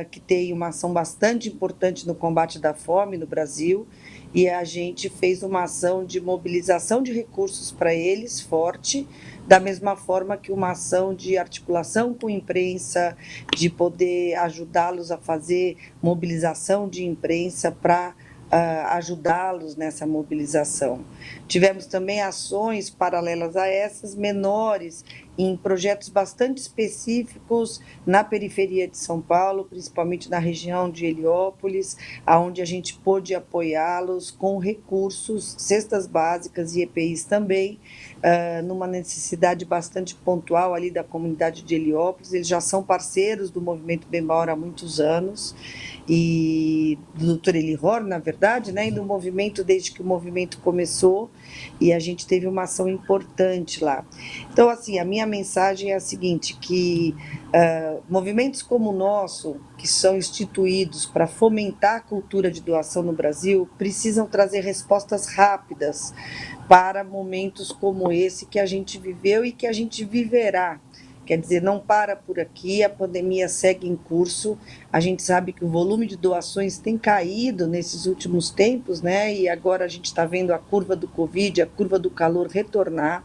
que tem uma ação bastante importante no combate da fome no Brasil, e a gente fez uma ação de mobilização de recursos para eles, forte, da mesma forma que uma ação de articulação com a imprensa, de poder ajudá-los a fazer mobilização de imprensa para ajudá-los nessa mobilização. Tivemos também ações paralelas a essas, menores, em projetos bastante específicos na periferia de São Paulo, principalmente na região de Heliópolis, onde a gente pôde apoiá-los com recursos, cestas básicas e EPIs também, numa necessidade bastante pontual ali da comunidade de Heliópolis. Eles já são parceiros do Movimento Bem Maior há muitos anos, e do Dr. Eli Horn, na verdade, né, e do movimento desde que o movimento começou, e a gente teve uma ação importante lá. Então, assim, a minha mensagem é a seguinte, que movimentos como o nosso, que são instituídos para fomentar a cultura de doação no Brasil, precisam trazer respostas rápidas para momentos como esse que a gente viveu e que a gente viverá, Quer dizer, não para por aqui, a pandemia segue em curso. A gente sabe que o volume de doações tem caído nesses últimos tempos, né? E agora a gente está vendo a curva do Covid, a curva do calor retornar.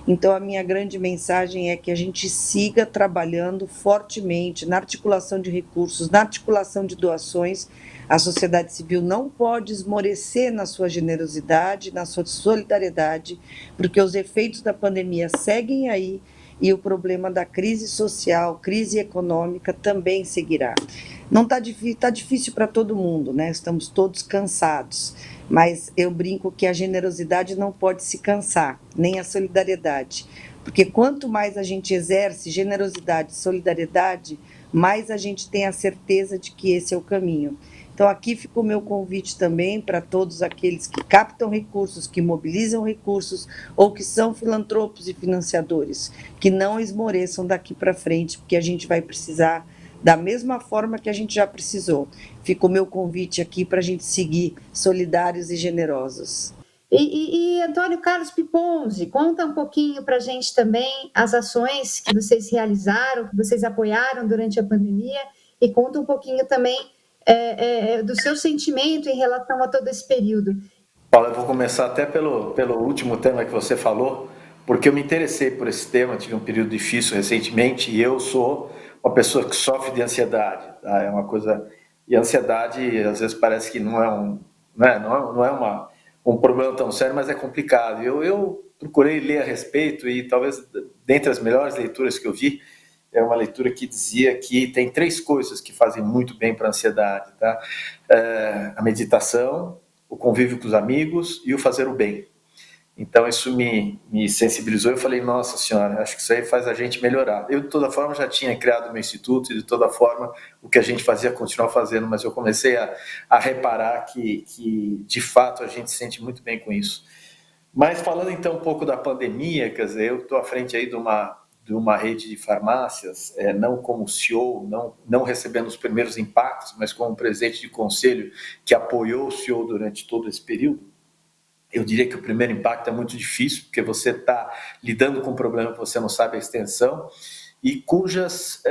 Então, a minha grande mensagem é que a gente siga trabalhando fortemente na articulação de recursos, na articulação de doações. A sociedade civil não pode esmorecer na sua generosidade, na sua solidariedade, porque os efeitos da pandemia seguem aí e o problema da crise social, crise econômica também seguirá. Não está difícil para todo mundo, né? Estamos todos cansados, mas eu brinco que a generosidade não pode se cansar, nem a solidariedade, porque quanto mais a gente exerce generosidade e solidariedade, mais a gente tem a certeza de que esse é o caminho. Então, aqui fica o meu convite também para todos aqueles que captam recursos, que mobilizam recursos ou que são filantropos e financiadores, que não esmoreçam daqui para frente, porque a gente vai precisar da mesma forma que a gente já precisou. Fica o meu convite aqui para a gente seguir solidários e generosos. E Antônio Carlos Piponzi, conta um pouquinho para a gente também as ações que vocês realizaram, que vocês apoiaram durante a pandemia, e conta um pouquinho também do seu sentimento em relação a todo esse período. Paula, eu vou começar até pelo último tema que você falou, porque eu me interessei por esse tema, tive um período difícil recentemente, e eu sou uma pessoa que sofre de ansiedade, tá? É uma coisa, e a ansiedade às vezes parece que não é um problema tão sério, mas é complicado. Eu procurei ler a respeito e talvez dentre as melhores leituras que eu vi, é uma leitura que dizia que tem 3 coisas que fazem muito bem para a ansiedade, tá? A meditação, o convívio com os amigos e o fazer o bem. Então isso me sensibilizou. Eu falei, nossa senhora, acho que isso aí faz a gente melhorar. Eu de toda forma já tinha criado o meu instituto e de toda forma o que a gente fazia continuar fazendo, mas eu comecei a reparar que de fato a gente se sente muito bem com isso. Mas falando então um pouco da pandemia, quer dizer, eu estou à frente aí de uma rede de farmácias, não como CEO, não recebendo os primeiros impactos, mas como presidente de conselho que apoiou o CEO durante todo esse período. Eu diria que o primeiro impacto é muito difícil, porque você está lidando com um problema que você não sabe a extensão e cujas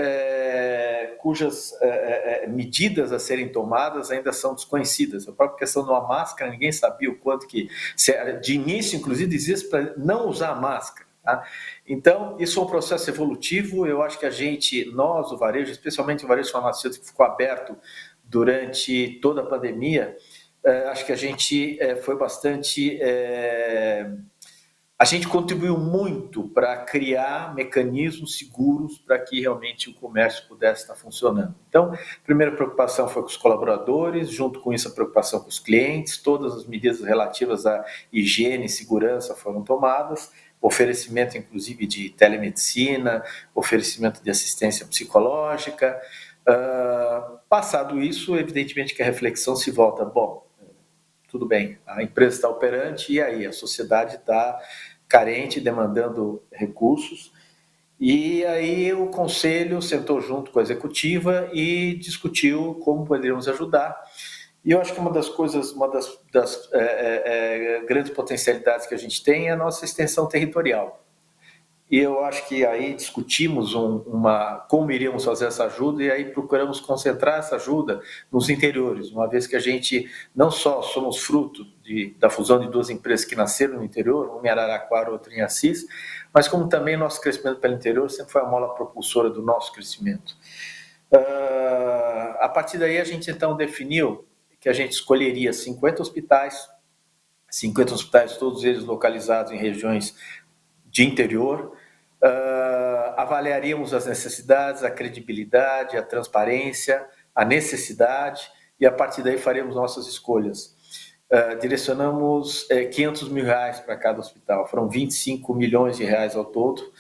medidas a serem tomadas ainda são desconhecidas. A própria questão de uma máscara, ninguém sabia o quanto que... De início, inclusive, dizia-se para não usar a máscara. Tá? Então, isso é um processo evolutivo. Eu acho que nós, o varejo, especialmente o varejo farmacêutico que ficou aberto durante toda a pandemia, acho que a gente foi bastante... A gente contribuiu muito para criar mecanismos seguros para que realmente o comércio pudesse estar funcionando. Então, a primeira preocupação foi com os colaboradores, junto com isso a preocupação com os clientes, todas as medidas relativas à higiene e segurança foram tomadas, oferecimento inclusive de telemedicina, oferecimento de assistência psicológica. Passado isso, evidentemente que a reflexão se volta, bom, tudo bem, a empresa está operante e aí a sociedade está carente, demandando recursos. E aí o conselho sentou junto com a executiva e discutiu como poderíamos ajudar. E eu acho que uma das grandes potencialidades que a gente tem é a nossa extensão territorial. E eu acho que aí discutimos como iríamos fazer essa ajuda e aí procuramos concentrar essa ajuda nos interiores, uma vez que a gente não só somos fruto da fusão de 2 empresas que nasceram no interior, uma em Araraquara, outra em Assis, mas como também nosso crescimento pelo interior sempre foi a mola propulsora do nosso crescimento. A partir daí a gente então definiu que a gente escolheria 50 hospitais, todos eles localizados em regiões de interior, avaliaríamos as necessidades, a credibilidade, a transparência, a necessidade, e a partir daí faremos nossas escolhas. Direcionamos R$500 mil para cada hospital, foram 25 milhões de reais ao todo.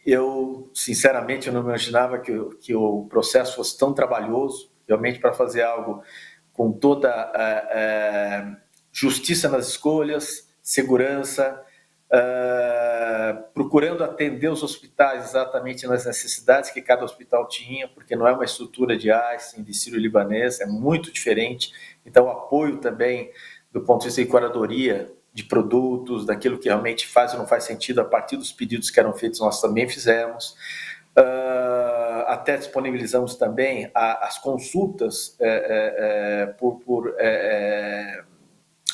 Eu, sinceramente, eu não imaginava que o processo fosse tão trabalhoso, realmente para fazer algo com toda justiça nas escolhas, segurança, procurando atender os hospitais exatamente nas necessidades que cada hospital tinha, porque não é uma estrutura de Einstein, de Sírio-Libanês, é muito diferente. Então, o apoio também do ponto de vista de curadoria de produtos, daquilo que realmente faz ou não faz sentido a partir dos pedidos que eram feitos, nós também fizemos. Até disponibilizamos também as consultas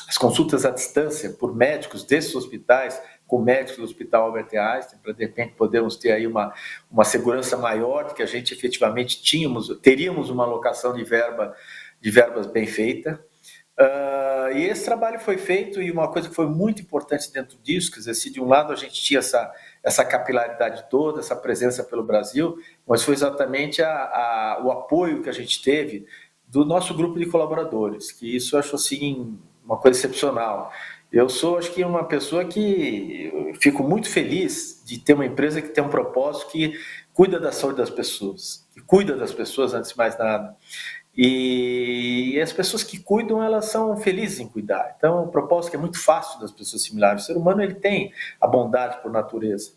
as consultas à distância por médicos desses hospitais, com médicos do Hospital Albert Einstein, para de repente podermos ter aí uma segurança maior de que a gente efetivamente teríamos uma alocação de verbas bem feita. E esse trabalho foi feito, e uma coisa que foi muito importante dentro disso, quer dizer, se de um lado a gente tinha essa capilaridade toda, essa presença pelo Brasil, mas foi exatamente o apoio que a gente teve do nosso grupo de colaboradores, que isso eu acho assim uma coisa excepcional. Eu sou, acho que, uma pessoa que fico muito feliz de ter uma empresa que tem um propósito que cuida da saúde das pessoas, que cuida das pessoas antes de mais nada. E as pessoas que cuidam, elas são felizes em cuidar. Então, o propósito é muito fácil das pessoas similares. O ser humano, ele tem a bondade por natureza.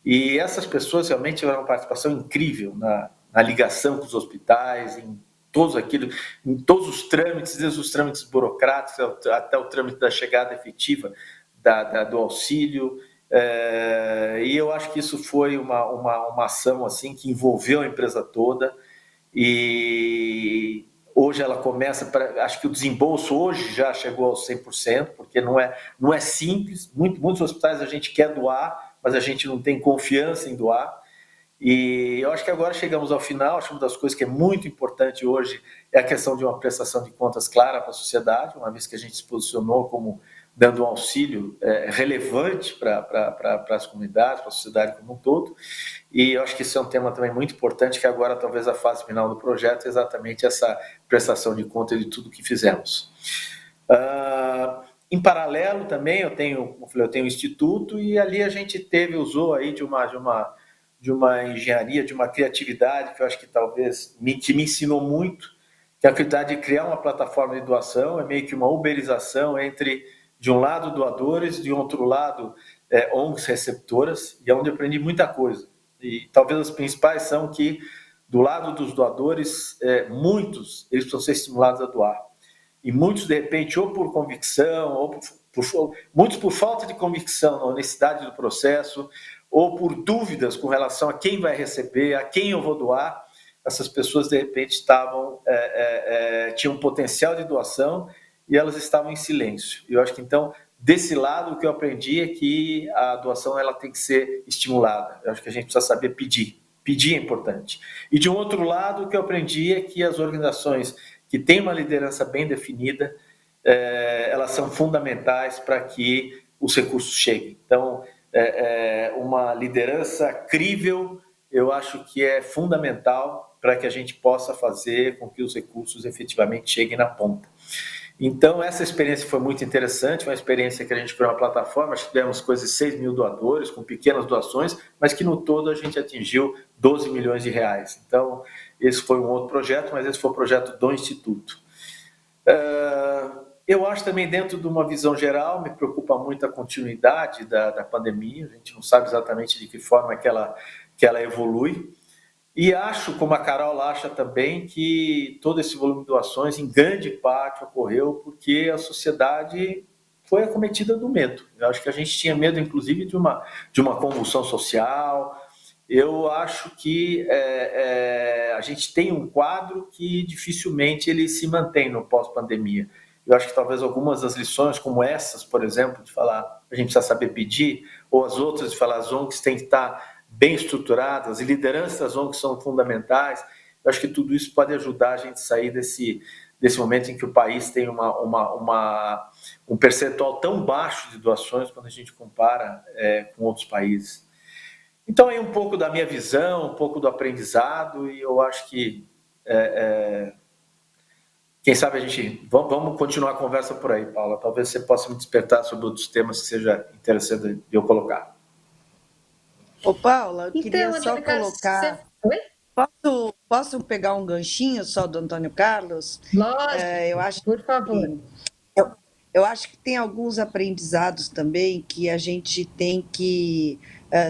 E essas pessoas realmente tiveram uma participação incrível na ligação com os hospitais, em todos os trâmites, desde os trâmites burocráticos até o trâmite da chegada efetiva do auxílio. E eu acho que isso foi uma ação assim, que envolveu a empresa toda. E hoje ela começa, acho que o desembolso hoje já chegou aos 100%, porque não é simples. Muitos hospitais a gente quer doar, mas a gente não tem confiança em doar. E eu acho que agora chegamos ao final. Acho que uma das coisas que é muito importante hoje é a questão de uma prestação de contas clara para a sociedade, uma vez que a gente se posicionou como dando um auxílio relevante para as comunidades, para a sociedade como um todo. E eu acho que isso é um tema também muito importante, que agora talvez a fase final do projeto é exatamente essa prestação de conta de tudo que fizemos. Em paralelo também eu tenho um instituto, e ali a gente usou aí de uma engenharia, de uma criatividade que eu acho que talvez me ensinou muito, que é a criatividade de criar uma plataforma de doação. É meio que uma uberização entre, de um lado, doadores, de outro lado, ONGs receptoras, e é onde eu aprendi muita coisa. E talvez as principais são que, do lado dos doadores, muitos eles precisam ser estimulados a doar. E muitos, de repente, ou por convicção, ou muitos por falta de convicção na honestidade do processo, ou por dúvidas com relação a quem vai receber, a quem eu vou doar, essas pessoas, de repente, tinham um potencial de doação e elas estavam em silêncio. E eu acho que, então, desse lado, o que eu aprendi é que a doação ela tem que ser estimulada. Eu acho que a gente precisa saber pedir. Pedir é importante. E, de um outro lado, o que eu aprendi é que as organizações que têm uma liderança bem definida, elas são fundamentais para que os recursos cheguem. Então, uma liderança crível, eu acho que é fundamental para que a gente possa fazer com que os recursos efetivamente cheguem na ponta. Então, essa experiência foi muito interessante, uma experiência que a gente criou uma plataforma, tivemos coisa de 6 mil doadores, com pequenas doações, mas que no todo a gente atingiu 12 milhões de reais. Então, esse foi um outro projeto, mas esse foi o projeto do Instituto. Eu acho também, dentro de uma visão geral, me preocupa muito a continuidade da pandemia. A gente não sabe exatamente de que forma que ela evolui. E acho, como a Carol acha também, que todo esse volume de doações, em grande parte, ocorreu porque a sociedade foi acometida do medo. Eu acho que a gente tinha medo, inclusive, de uma convulsão social. Eu acho que a gente tem um quadro que dificilmente ele se mantém no pós-pandemia. Eu acho que talvez algumas das lições, como essas, por exemplo, de falar a gente precisa saber pedir, ou as outras de falar as ONGs têm que estar bem estruturadas, e lideranças das ONGs são fundamentais. Eu acho que tudo isso pode ajudar a gente a sair desse momento em que o país tem um percentual tão baixo de doações quando a gente compara com outros países. Então, aí um pouco da minha visão, um pouco do aprendizado, e eu acho que quem sabe a gente... Vamos continuar a conversa por aí, Paula. Talvez você possa me despertar sobre outros temas que seja interessante de eu colocar. Ô, Paula, eu queria Então, só Antônio colocar... Carlos, Oi? Posso pegar um ganchinho só do Antônio Carlos? Lógico, por favor. Eu acho que tem alguns aprendizados também que a gente tem que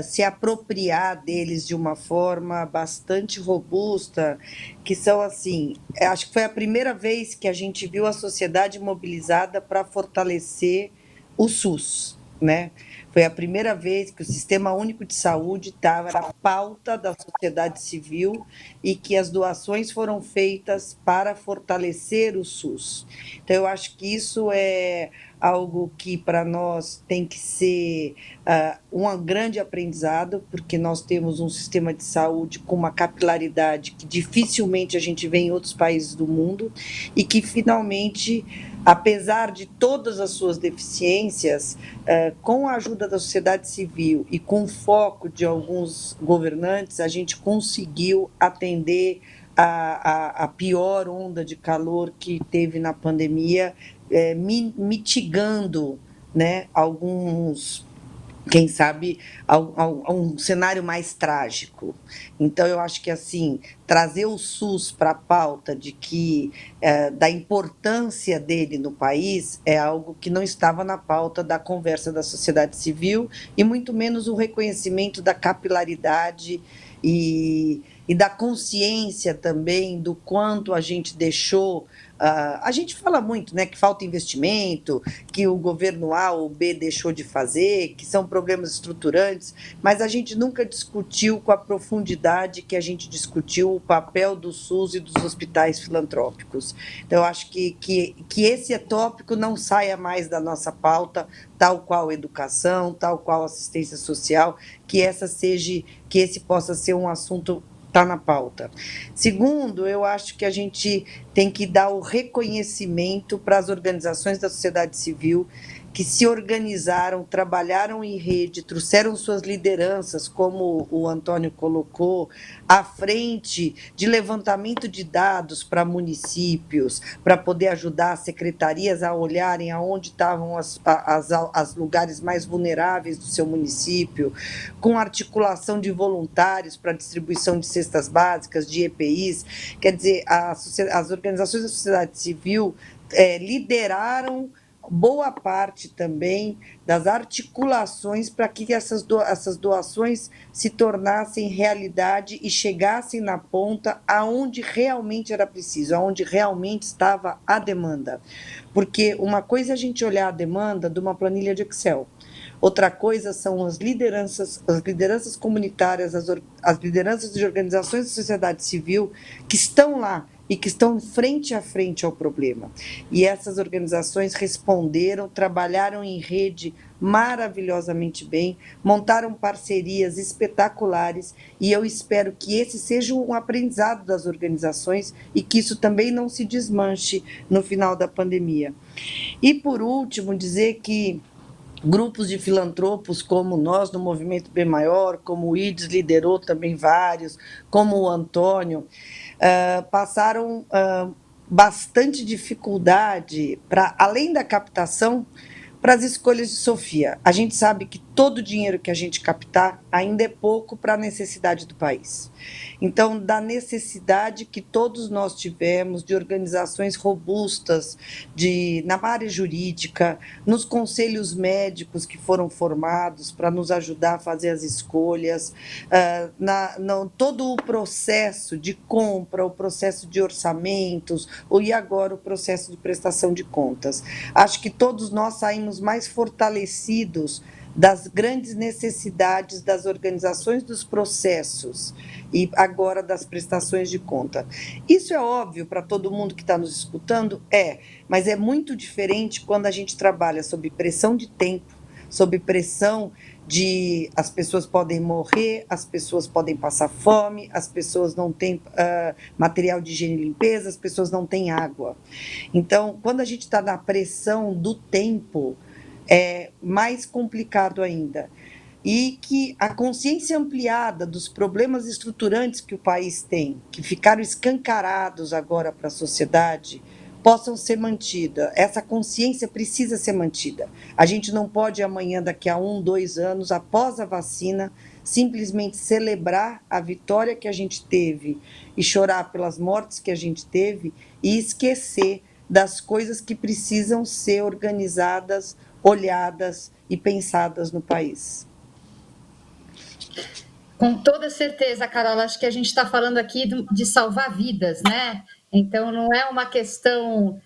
se apropriar deles de uma forma bastante robusta, que são assim, acho que foi a primeira vez que a gente viu a sociedade mobilizada para fortalecer o SUS, né? Foi a primeira vez que o Sistema Único de Saúde estava na pauta da sociedade civil e que as doações foram feitas para fortalecer o SUS. Então, eu acho que isso é algo que para nós tem que ser um grande aprendizado, porque nós temos um sistema de saúde com uma capilaridade que dificilmente a gente vê em outros países do mundo e que finalmente, apesar de todas as suas deficiências, com a ajuda da sociedade civil e com o foco de alguns governantes, a gente conseguiu atender a pior onda de calor que teve na pandemia, mitigando, né, alguns, quem sabe, um cenário mais trágico. Então, eu acho que, assim, trazer o SUS para a pauta de que, da importância dele no país é algo que não estava na pauta da conversa da sociedade civil e muito menos o reconhecimento da capilaridade e da consciência também do quanto a gente deixou. A gente fala muito, né, que falta investimento, que o governo A ou B deixou de fazer, que são problemas estruturantes, mas a gente nunca discutiu com a profundidade que a gente discutiu o papel do SUS e dos hospitais filantrópicos. Então, eu acho que esse tópico não saia mais da nossa pauta, tal qual educação, tal qual assistência social, que esse possa ser um assunto está na pauta. Segundo, eu acho que a gente tem que dar o reconhecimento para as organizações da sociedade civil que se organizaram, trabalharam em rede, trouxeram suas lideranças, como o Antônio colocou, à frente de levantamento de dados para municípios, para poder ajudar as secretarias a olharem aonde estavam os lugares mais vulneráveis do seu município, com articulação de voluntários para distribuição de cestas básicas, de EPIs. Quer dizer, as organizações da sociedade civil lideraram boa parte também das articulações para que essas doações se tornassem realidade e chegassem na ponta aonde realmente era preciso, aonde realmente estava a demanda. Porque uma coisa é a gente olhar a demanda de uma planilha de Excel, outra coisa são as lideranças comunitárias, as lideranças de organizações da sociedade civil que estão lá e que estão frente a frente ao problema. E essas organizações responderam, trabalharam em rede maravilhosamente bem, montaram parcerias espetaculares, e eu espero que esse seja um aprendizado das organizações e que isso também não se desmanche no final da pandemia. E, por último, dizer que grupos de filantropos como nós, no Movimento Bem Maior, como o IDES liderou também vários, como o Antônio, passaram bastante dificuldade, além da captação, para as escolhas de Sofia. A gente sabe que todo o dinheiro que a gente captar ainda é pouco para a necessidade do país. Então, da necessidade que todos nós tivemos de organizações robustas na área jurídica, nos conselhos médicos que foram formados para nos ajudar a fazer as escolhas, todo o processo de compra, o processo de orçamentos, e agora o processo de prestação de contas. Acho que todos nós saímos mais fortalecidos das grandes necessidades das organizações dos processos e agora das prestações de conta. Isso é óbvio para todo mundo que está nos escutando? Mas é muito diferente quando a gente trabalha sob pressão de tempo, sob pressão de as pessoas podem morrer, as pessoas podem passar fome, as pessoas não têm material de higiene e limpeza, as pessoas não têm água. Então, quando a gente está na pressão do tempo, é mais complicado ainda. E que a consciência ampliada dos problemas estruturantes que o país tem, que ficaram escancarados agora para a sociedade, possam ser mantidas. Essa consciência precisa ser mantida. A gente não pode amanhã, daqui a 1, 2 anos, após a vacina, simplesmente celebrar a vitória que a gente teve e chorar pelas mortes que a gente teve e esquecer das coisas que precisam ser organizadas, olhadas e pensadas no país. Com toda certeza, Carol, acho que a gente está falando aqui de salvar vidas, né? Então, não é uma questão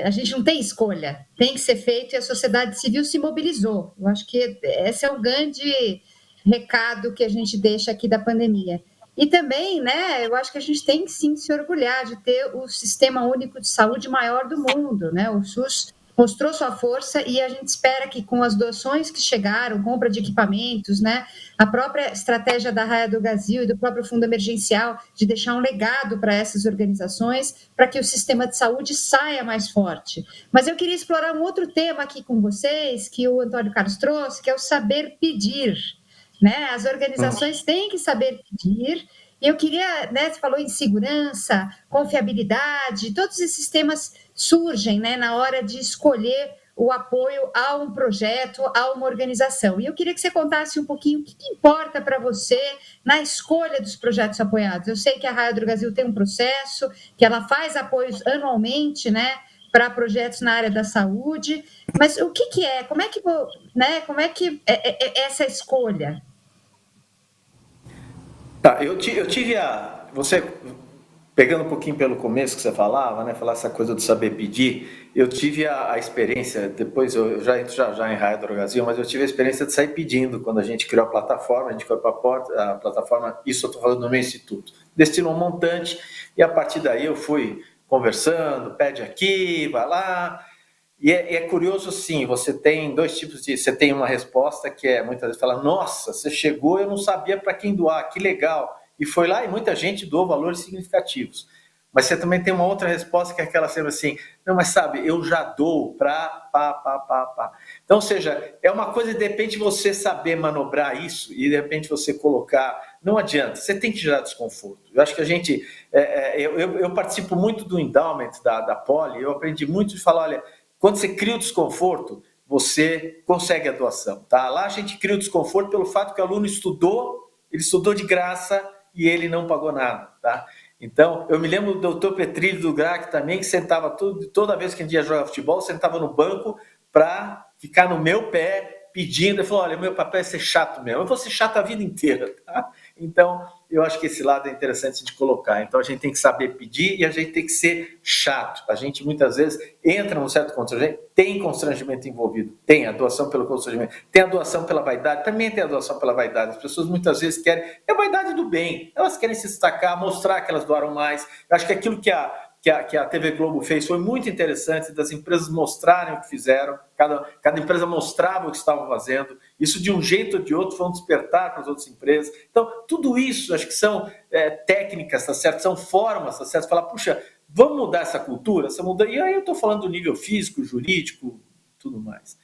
a gente não tem escolha, tem que ser feito e a sociedade civil se mobilizou. Eu acho que esse é o grande recado que a gente deixa aqui da pandemia. E também, né, eu acho que a gente tem que sim se orgulhar de ter o Sistema Único de Saúde maior do mundo, né? O SUS mostrou sua força e a gente espera que com as doações que chegaram, compra de equipamentos, né, a própria estratégia da Raia Drogasil e do próprio Fundo Emergencial de deixar um legado para essas organizações, para que o sistema de saúde saia mais forte. Mas eu queria explorar um outro tema aqui com vocês, que o Antônio Carlos trouxe, que é o saber pedir, né? As organizações têm que saber pedir. E eu queria, né, você falou em segurança, confiabilidade, todos esses temas surgem, né, na hora de escolher o apoio a um projeto, a uma organização. E eu queria que você contasse um pouquinho o que importa para você na escolha dos projetos apoiados. Eu sei que a Raia Drogasil tem um processo, que ela faz apoios anualmente, né, para projetos na área da saúde, mas o que é? Como é que é essa escolha? Tá, eu tive você, pegando um pouquinho pelo começo que você falava, né, falar essa coisa do saber pedir, eu tive a experiência, depois eu já entro já em Raia Drogasil, mas eu tive a experiência de sair pedindo quando a gente criou a plataforma, a gente foi para a plataforma, isso eu estou falando no meu instituto, destinou um montante, e a partir daí eu fui conversando, pede aqui, vai lá. E é curioso, sim, você tem dois tipos de... Você tem uma resposta que é, muitas vezes, fala, nossa, você chegou, eu não sabia para quem doar, que legal. E foi lá e muita gente doou valores significativos. Mas você também tem uma outra resposta que é aquela sempre assim, não, mas sabe, eu já dou para pá. Então, ou seja, é uma coisa, de repente, você saber manobrar isso e, de repente, você colocar... Não adianta, você tem que gerar desconforto. Eu acho que a gente... Eu participo muito do endowment da Poli, eu aprendi muito de falar, olha... Quando você cria o desconforto, você consegue a doação, tá? Lá a gente cria o desconforto pelo fato que o aluno ele estudou de graça e ele não pagou nada, tá? Então, eu me lembro do doutor Petrilho do GRAC também, que sentava toda vez que a gente ia jogar futebol, sentava no banco para ficar no meu pé pedindo. Ele falou, olha, meu papel é ser chato mesmo, eu vou ser chato a vida inteira, tá? Então, eu acho que esse lado é interessante de colocar. Então, a gente tem que saber pedir e a gente tem que ser chato. A gente, muitas vezes, entra num certo constrangimento, tem constrangimento envolvido, tem a doação pelo constrangimento, tem a doação pela vaidade, também tem a doação pela vaidade. As pessoas, muitas vezes, querem... É a vaidade do bem. Elas querem se destacar, mostrar que elas doaram mais. Eu acho que aquilo que a TV Globo fez foi muito interessante, das empresas mostrarem o que fizeram, cada empresa mostrava o que estava fazendo, isso de um jeito ou de outro foi um despertar para as outras empresas. Então, tudo isso acho que são técnicas, tá certo? São formas, tá certo? Falar, puxa, vamos mudar essa cultura? E aí eu estou falando do nível físico, jurídico, tudo mais.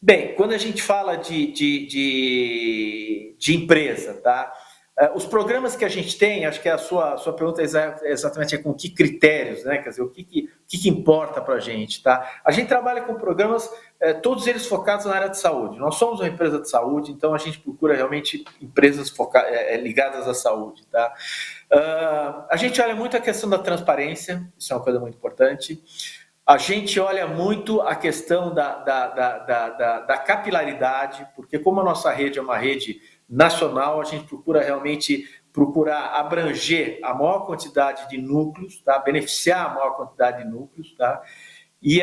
Bem, quando a gente fala de empresa, tá? Os programas que a gente tem, acho que a sua pergunta é exatamente com que critérios, né? Quer dizer, o que importa para a gente, tá? A gente trabalha com programas, todos eles focados na área de saúde. Nós somos uma empresa de saúde, então a gente procura realmente empresas ligadas à saúde, tá? A gente olha muito a questão da transparência, isso é uma coisa muito importante. A gente olha muito a questão da capilaridade, porque como a nossa rede é uma rede nacional, a gente procura realmente abranger a maior quantidade de núcleos, tá? Beneficiar a maior quantidade de núcleos, tá? E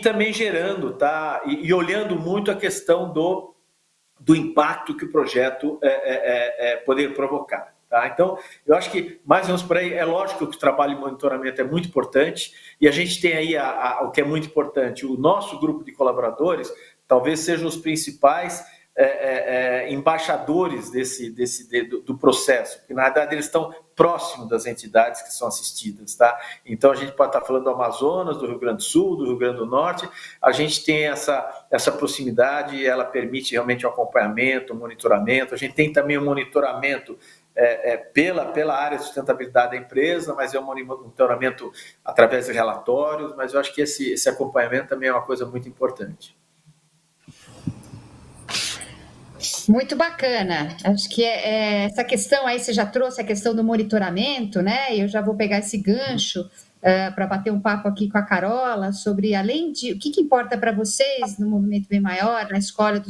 também gerando, tá? E olhando muito a questão do impacto que o projeto poder provocar. Tá? Então, eu acho que, mais ou menos por aí, é lógico que o trabalho de monitoramento é muito importante e a gente tem aí o que é muito importante, o nosso grupo de colaboradores talvez sejam os principais embaixadores do processo, porque na verdade eles estão próximos das entidades que são assistidas, tá? Então a gente pode estar falando do Amazonas, do Rio Grande do Sul, do Rio Grande do Norte, a gente tem essa proximidade e ela permite realmente o acompanhamento, o monitoramento, a gente tem também o monitoramento pela área de sustentabilidade da empresa, mas é um monitoramento através de relatórios, mas eu acho que esse acompanhamento também é uma coisa muito importante. Muito bacana. Acho que essa questão aí, você já trouxe a questão do monitoramento, né? Eu já vou pegar esse gancho para bater um papo aqui com a Carola sobre, além de, o que importa para vocês no Movimento Bem Maior, na escolha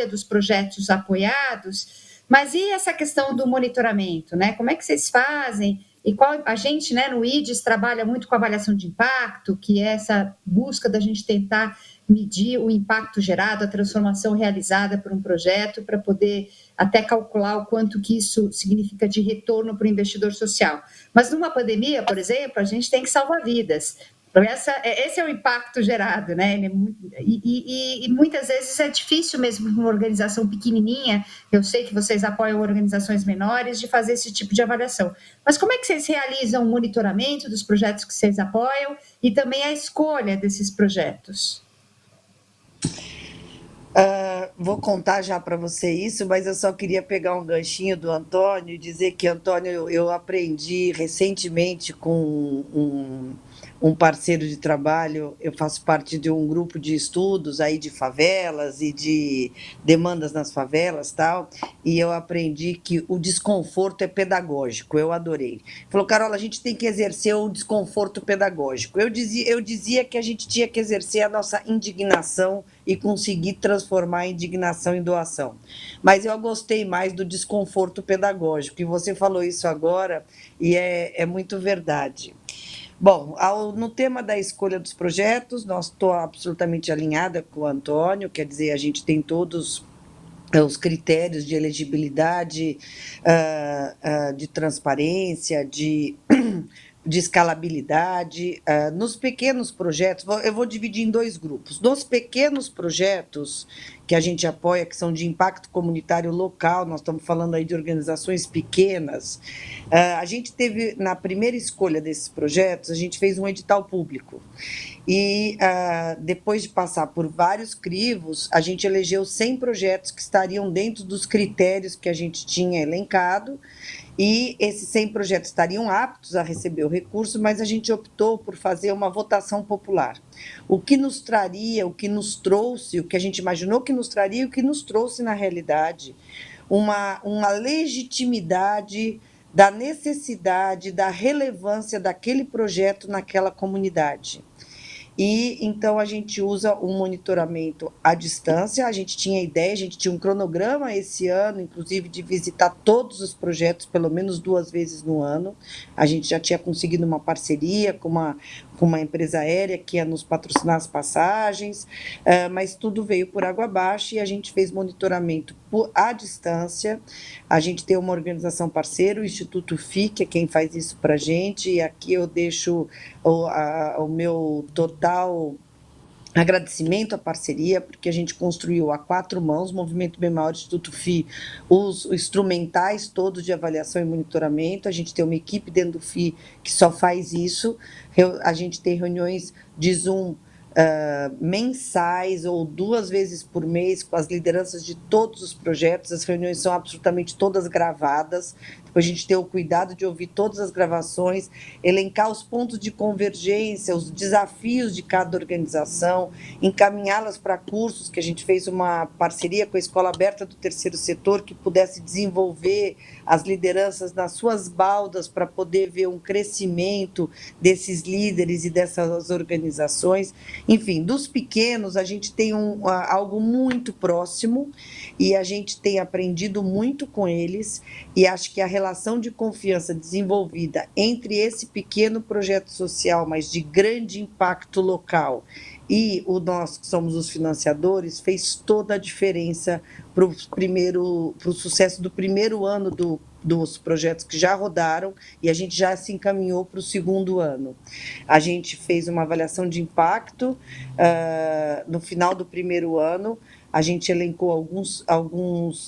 dos projetos apoiados, mas e essa questão do monitoramento, né? Como é que vocês fazem e qual a gente, né, no IDES, trabalha muito com avaliação de impacto, que é essa busca da gente tentar medir o impacto gerado, a transformação realizada por um projeto, para poder até calcular o quanto que isso significa de retorno para o investidor social. Mas numa pandemia, por exemplo, a gente tem que salvar vidas. Esse é o impacto gerado, né? E muitas vezes é difícil mesmo numa organização pequenininha, eu sei que vocês apoiam organizações menores, de fazer esse tipo de avaliação. Mas como é que vocês realizam o monitoramento dos projetos que vocês apoiam e também a escolha desses projetos? Vou contar já para você isso, mas eu só queria pegar um ganchinho do Antônio e dizer que, Antônio, eu aprendi recentemente com um parceiro de trabalho, eu faço parte de um grupo de estudos aí de favelas e de demandas nas favelas e tal, e eu aprendi que o desconforto é pedagógico, eu adorei. Falou, Carola, a gente tem que exercer o desconforto pedagógico. Eu dizia que a gente tinha que exercer a nossa indignação e conseguir transformar a indignação em doação. Mas eu gostei mais do desconforto pedagógico, e você falou isso agora, e é muito verdade. Bom, no tema da escolha dos projetos, estou absolutamente alinhada com o Antônio, quer dizer, a gente tem todos os critérios de elegibilidade, de transparência, de escalabilidade. Nos pequenos projetos, eu vou dividir em 2 grupos. Nos pequenos projetos que a gente apoia, que são de impacto comunitário local, nós estamos falando aí de organizações pequenas, a gente teve, na primeira escolha desses projetos, a gente fez um edital público. E depois de passar por vários crivos, a gente elegeu 100 projetos que estariam dentro dos critérios que a gente tinha elencado, e esses 100 projetos estariam aptos a receber o recurso, mas a gente optou por fazer uma votação popular. O que nos traria, o que nos trouxe, o que a gente imaginou que nos traria, o que nos trouxe na realidade, uma legitimidade da necessidade, da relevância daquele projeto naquela comunidade. E então a gente usa um monitoramento à distância. A gente tinha ideia, a gente tinha um cronograma esse ano, inclusive, de visitar todos os projetos pelo menos 2 vezes no ano. A gente já tinha conseguido uma parceria com uma empresa aérea que ia nos patrocinar as passagens, mas tudo veio por água abaixo e a gente fez monitoramento à distância. A gente tem uma organização parceira, o Instituto FI, que é quem faz isso para a gente, e aqui eu deixo o meu total agradecimento à parceria, porque a gente construiu a 4 mãos, Movimento Bem Maior, Instituto FI, os instrumentais todos de avaliação e monitoramento. A gente tem uma equipe dentro do FI que só faz isso. A gente tem reuniões de Zoom mensais ou 2 vezes por mês com as lideranças de todos os projetos. As reuniões são absolutamente todas gravadas. Depois a gente tem o cuidado de ouvir todas as gravações, elencar os pontos de convergência, os desafios de cada organização, encaminhá-las para cursos, que a gente fez uma parceria com a Escola Aberta do Terceiro Setor, que pudesse desenvolver as lideranças nas suas baldas para poder ver um crescimento desses líderes e dessas organizações. Enfim, dos pequenos, a gente tem algo muito próximo e a gente tem aprendido muito com eles, e acho que a relação de confiança desenvolvida entre esse pequeno projeto social, mas de grande impacto local, e nós que somos os financiadores, fez toda a diferença para o sucesso do primeiro ano dos projetos que já rodaram, e a gente já se encaminhou para o segundo ano. A gente fez uma avaliação de impacto no final do primeiro ano. A gente elencou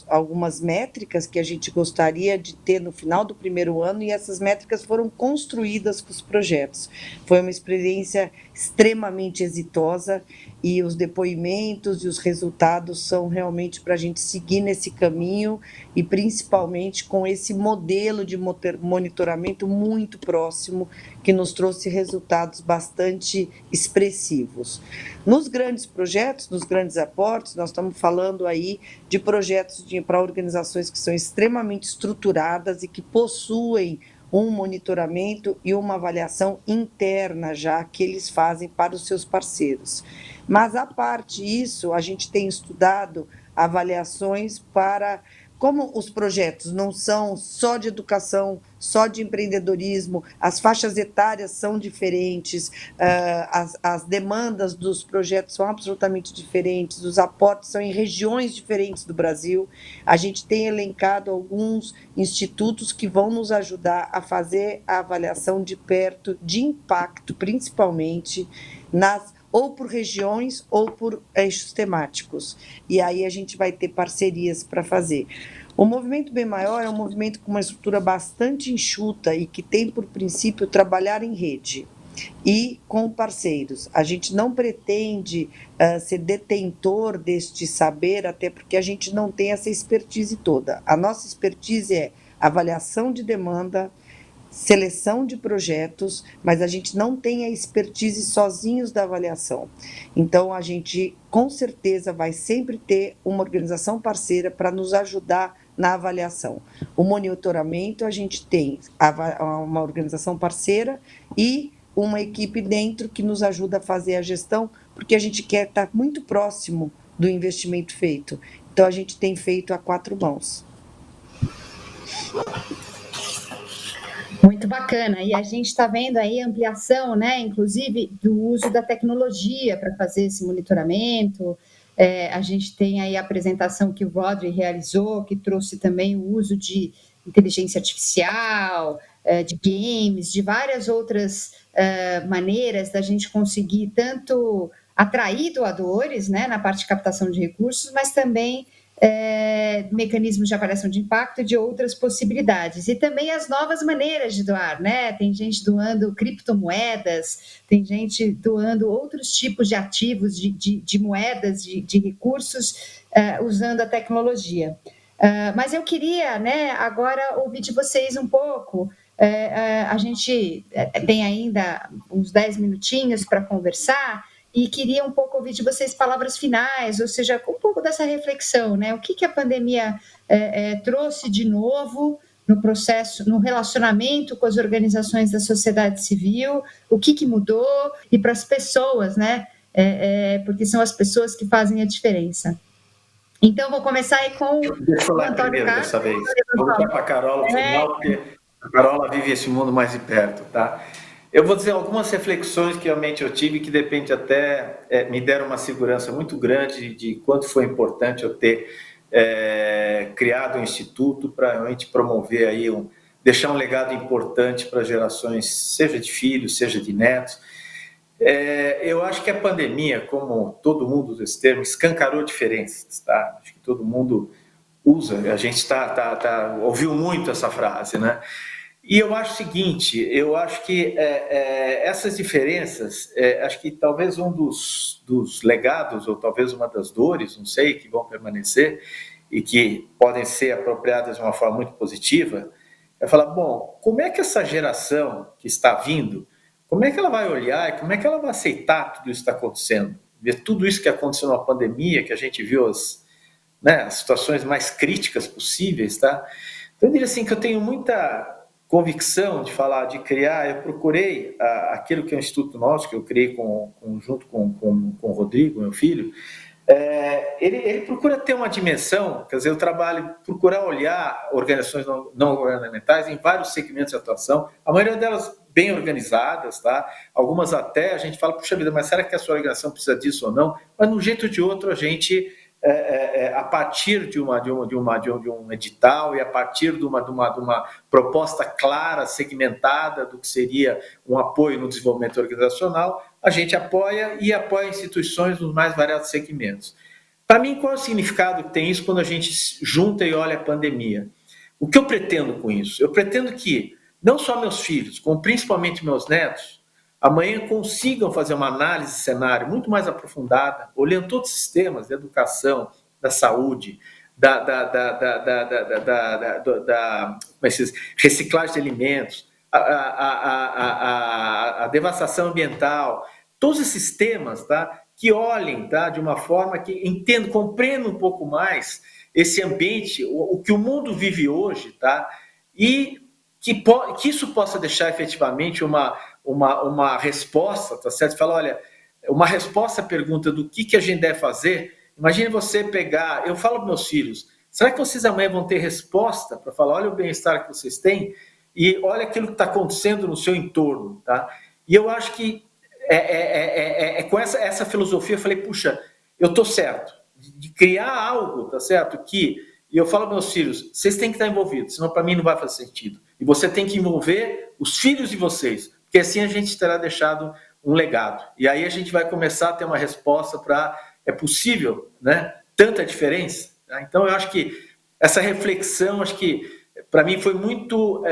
algumas métricas que a gente gostaria de ter no final do primeiro ano, e essas métricas foram construídas com os projetos. Foi uma experiência extremamente exitosa, e os depoimentos e os resultados são realmente para a gente seguir nesse caminho, e principalmente com esse modelo de monitoramento muito próximo, que nos trouxe resultados bastante expressivos. Nos grandes projetos, nos grandes aportes, nós estamos falando aí de projetos para organizações que são extremamente estruturadas e que possuem um monitoramento e uma avaliação interna já que eles fazem para os seus parceiros. Mas, à parte disso, a gente tem estudado avaliações para como os projetos não são só de educação, só de empreendedorismo, as faixas etárias são diferentes, as demandas dos projetos são absolutamente diferentes, os aportes são em regiões diferentes do Brasil. A gente tem elencado alguns institutos que vão nos ajudar a fazer a avaliação de perto, de impacto, principalmente ou por regiões ou por eixos temáticos. E aí a gente vai ter parcerias para fazer. O Movimento Bem Maior é um movimento com uma estrutura bastante enxuta e que tem por princípio trabalhar em rede e com parceiros. A gente não pretende ser detentor deste saber, até porque a gente não tem essa expertise toda. A nossa expertise é avaliação de demanda, seleção de projetos, mas a gente não tem a expertise sozinhos da avaliação. Então, a gente, com certeza, vai sempre ter uma organização parceira para nos ajudar na avaliação. O monitoramento, a gente tem uma organização parceira e uma equipe dentro que nos ajuda a fazer a gestão, porque a gente quer estar muito próximo do investimento feito. Então, a gente tem feito a 4 mãos. Muito bacana, e a gente está vendo aí a ampliação, né, inclusive do uso da tecnologia para fazer esse monitoramento. A gente tem aí a apresentação que o Rodri realizou, que trouxe também o uso de inteligência artificial, de games, de várias outras maneiras da gente conseguir tanto atrair doadores, né, na parte de captação de recursos, mas também mecanismos de avaliação de impacto e de outras possibilidades. E também as novas maneiras de doar, né? Tem gente doando criptomoedas, tem gente doando outros tipos de ativos, de moedas, de recursos, usando a tecnologia. Mas eu queria, né, agora ouvir de vocês um pouco. A gente tem ainda uns 10 minutinhos para conversar, e queria um pouco ouvir de vocês palavras finais, ou seja, um pouco dessa reflexão, né? O que a pandemia trouxe de novo no processo, no relacionamento com as organizações da sociedade civil, o que mudou, e para as pessoas, né? Porque são as pessoas que fazem a diferença. Então, vou começar aí com Deixa eu falar primeiro dessa vez. Vou voltar para a Carola no final, porque a Carola vive esse mundo mais de perto, tá? Eu vou dizer algumas reflexões que realmente eu tive, que de repente até me deram uma segurança muito grande de quanto foi importante eu ter criado um instituto para realmente promover aí, deixar um legado importante para gerações, seja de filhos, seja de netos. Eu acho que a pandemia, como todo mundo usa esse termo, escancarou diferenças, tá? Acho que todo mundo usa, a gente ouviu muito essa frase, né? E eu acho o seguinte, eu acho que essas diferenças, acho que talvez um dos legados, ou talvez uma das dores, não sei, que vão permanecer e que podem ser apropriadas de uma forma muito positiva, é falar, bom, como é que essa geração que está vindo, como é que ela vai olhar e como é que ela vai aceitar tudo isso que está acontecendo? Ver tudo isso que aconteceu na pandemia, que a gente viu as situações mais críticas possíveis, tá? Então eu diria assim que eu tenho muita convicção de falar, de criar. Eu procurei aquilo que é um instituto nosso, que eu criei junto com o Rodrigo, meu filho. Ele procura ter uma dimensão, quer dizer, eu trabalho, procurar olhar organizações não governamentais em vários segmentos de atuação, a maioria delas bem organizadas, tá? Algumas até a gente fala, puxa vida, mas será que a sua organização precisa disso ou não? Mas de um jeito ou de outro a gente a partir de um edital e a partir de uma proposta clara, segmentada do que seria um apoio no desenvolvimento organizacional, a gente apoia instituições nos mais variados segmentos. Para mim, qual é o significado que tem isso quando a gente junta e olha a pandemia? O que eu pretendo com isso? Eu pretendo que não só meus filhos, como principalmente meus netos, amanhã consigam fazer uma análise de cenário muito mais aprofundada, olhando todos os sistemas da educação, da saúde, da reciclagem de alimentos, a devastação ambiental, todos esses temas, tá, que olhem, tá, de uma forma que entendam, compreendam um pouco mais esse ambiente, o que o mundo vive hoje, tá, e que isso possa deixar efetivamente uma resposta, tá certo? Fala, olha, uma resposta à pergunta do que a gente deve fazer. Imagine você pegar, eu falo para meus filhos, será que vocês amanhã vão ter resposta para falar, olha o bem-estar que vocês têm e olha aquilo que está acontecendo no seu entorno, tá? E eu acho que com essa filosofia eu falei, puxa, eu estou certo, de criar algo, tá certo? E eu falo aos meus filhos, vocês têm que estar envolvidos, senão para mim não vai fazer sentido. E você tem que envolver os filhos de vocês, porque assim a gente terá deixado um legado. E aí a gente vai começar a ter uma resposta para, é possível, né? Tanta diferença. Tá? Então eu acho que essa reflexão, acho que para mim foi muito,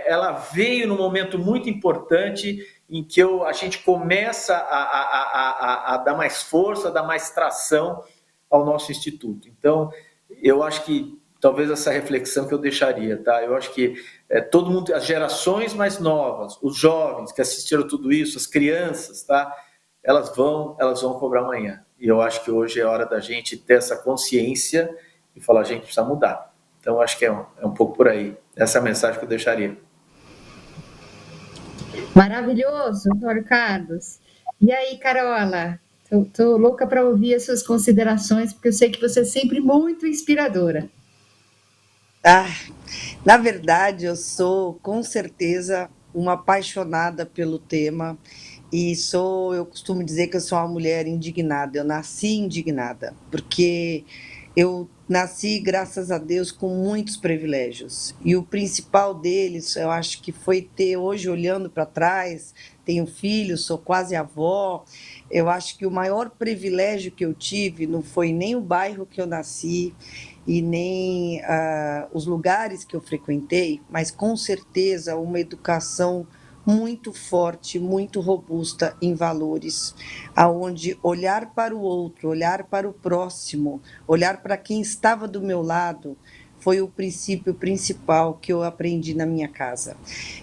ela veio num momento muito importante em que a gente começa a dar mais força, a dar mais tração ao nosso instituto. Então, eu acho que talvez essa reflexão que eu deixaria, tá? Eu acho que todo mundo, as gerações mais novas, os jovens que assistiram tudo isso, as crianças, tá? Elas vão cobrar amanhã. E eu acho que hoje é hora da gente ter essa consciência e falar, a gente precisa mudar. Então, acho que é um pouco por aí. Essa é a mensagem que eu deixaria. Maravilhoso, Antônio Carlos. E aí, Carola? Estou louca para ouvir as suas considerações, porque eu sei que você é sempre muito inspiradora. Na verdade, eu sou, com certeza, uma apaixonada pelo tema e eu costumo dizer que eu sou uma mulher indignada. Eu nasci indignada, porque eu nasci, graças a Deus, com muitos privilégios. E o principal deles, eu acho que foi ter, hoje, olhando para trás, tenho filhos, sou quase avó. Eu acho que o maior privilégio que eu tive não foi nem o bairro que eu nasci e nem os lugares que eu frequentei, mas, com certeza, uma educação muito forte, muito robusta em valores, aonde olhar para o outro, olhar para o próximo, olhar para quem estava do meu lado, foi o princípio principal que eu aprendi na minha casa.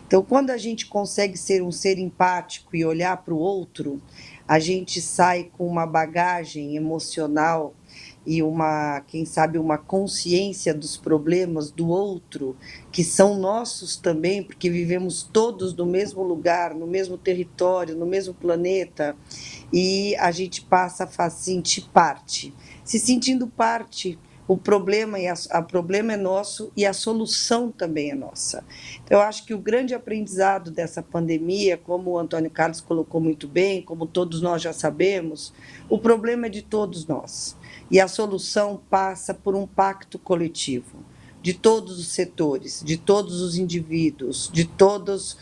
Então, quando a gente consegue ser um ser empático e olhar para o outro, a gente sai com uma bagagem emocional e quem sabe, uma consciência dos problemas do outro, que são nossos também, porque vivemos todos no mesmo lugar, no mesmo território, no mesmo planeta, e a gente passa a sentir parte. Se sentindo parte, o problema é nosso e a solução também é nossa. Então, eu acho que o grande aprendizado dessa pandemia, como o Antônio Carlos colocou muito bem, como todos nós já sabemos, o problema é de todos nós. E a solução passa por um pacto coletivo, de todos os setores, de todos os indivíduos, de todos,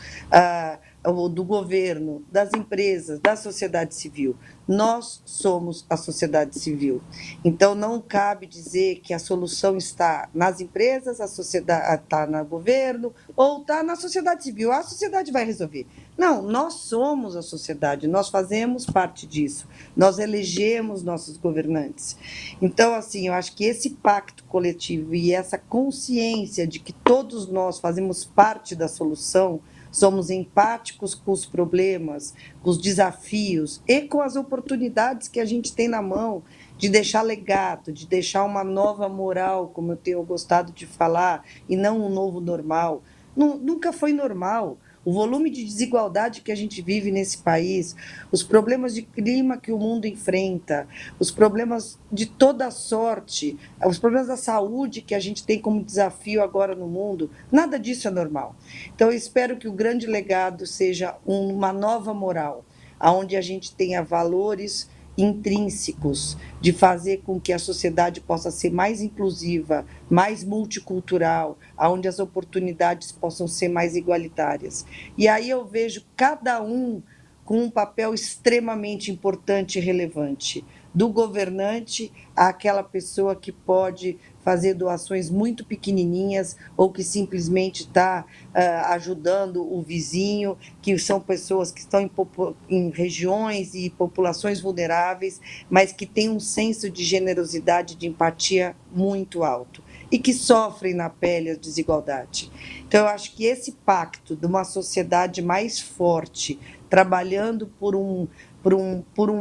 do governo, das empresas, da sociedade civil. Nós somos a sociedade civil. Então, não cabe dizer que a solução está nas empresas, a sociedade está no governo, ou está na sociedade civil. A sociedade vai resolver. Não, nós somos a sociedade, nós fazemos parte disso. Nós elegemos nossos governantes. Então, assim, eu acho que esse pacto coletivo e essa consciência de que todos nós fazemos parte da solução, somos empáticos com os problemas, com os desafios e com as oportunidades que a gente tem na mão de deixar legado, de deixar uma nova moral, como eu tenho gostado de falar, e não um novo normal. Nunca foi normal. O volume de desigualdade que a gente vive nesse país, os problemas de clima que o mundo enfrenta, os problemas de toda sorte, os problemas da saúde que a gente tem como desafio agora no mundo, nada disso é normal. Então, eu espero que o grande legado seja uma nova moral, onde a gente tenha valores intrínsecos de fazer com que a sociedade possa ser mais inclusiva, mais multicultural, onde as oportunidades possam ser mais igualitárias. E aí eu vejo cada um com um papel extremamente importante e relevante, do governante àquela pessoa que pode fazer doações muito pequenininhas ou que simplesmente está ajudando o vizinho, que são pessoas que estão em regiões e populações vulneráveis, mas que têm um senso de generosidade, de empatia muito alto e que sofrem na pele a desigualdade. Então, eu acho que esse pacto de uma sociedade mais forte, trabalhando por um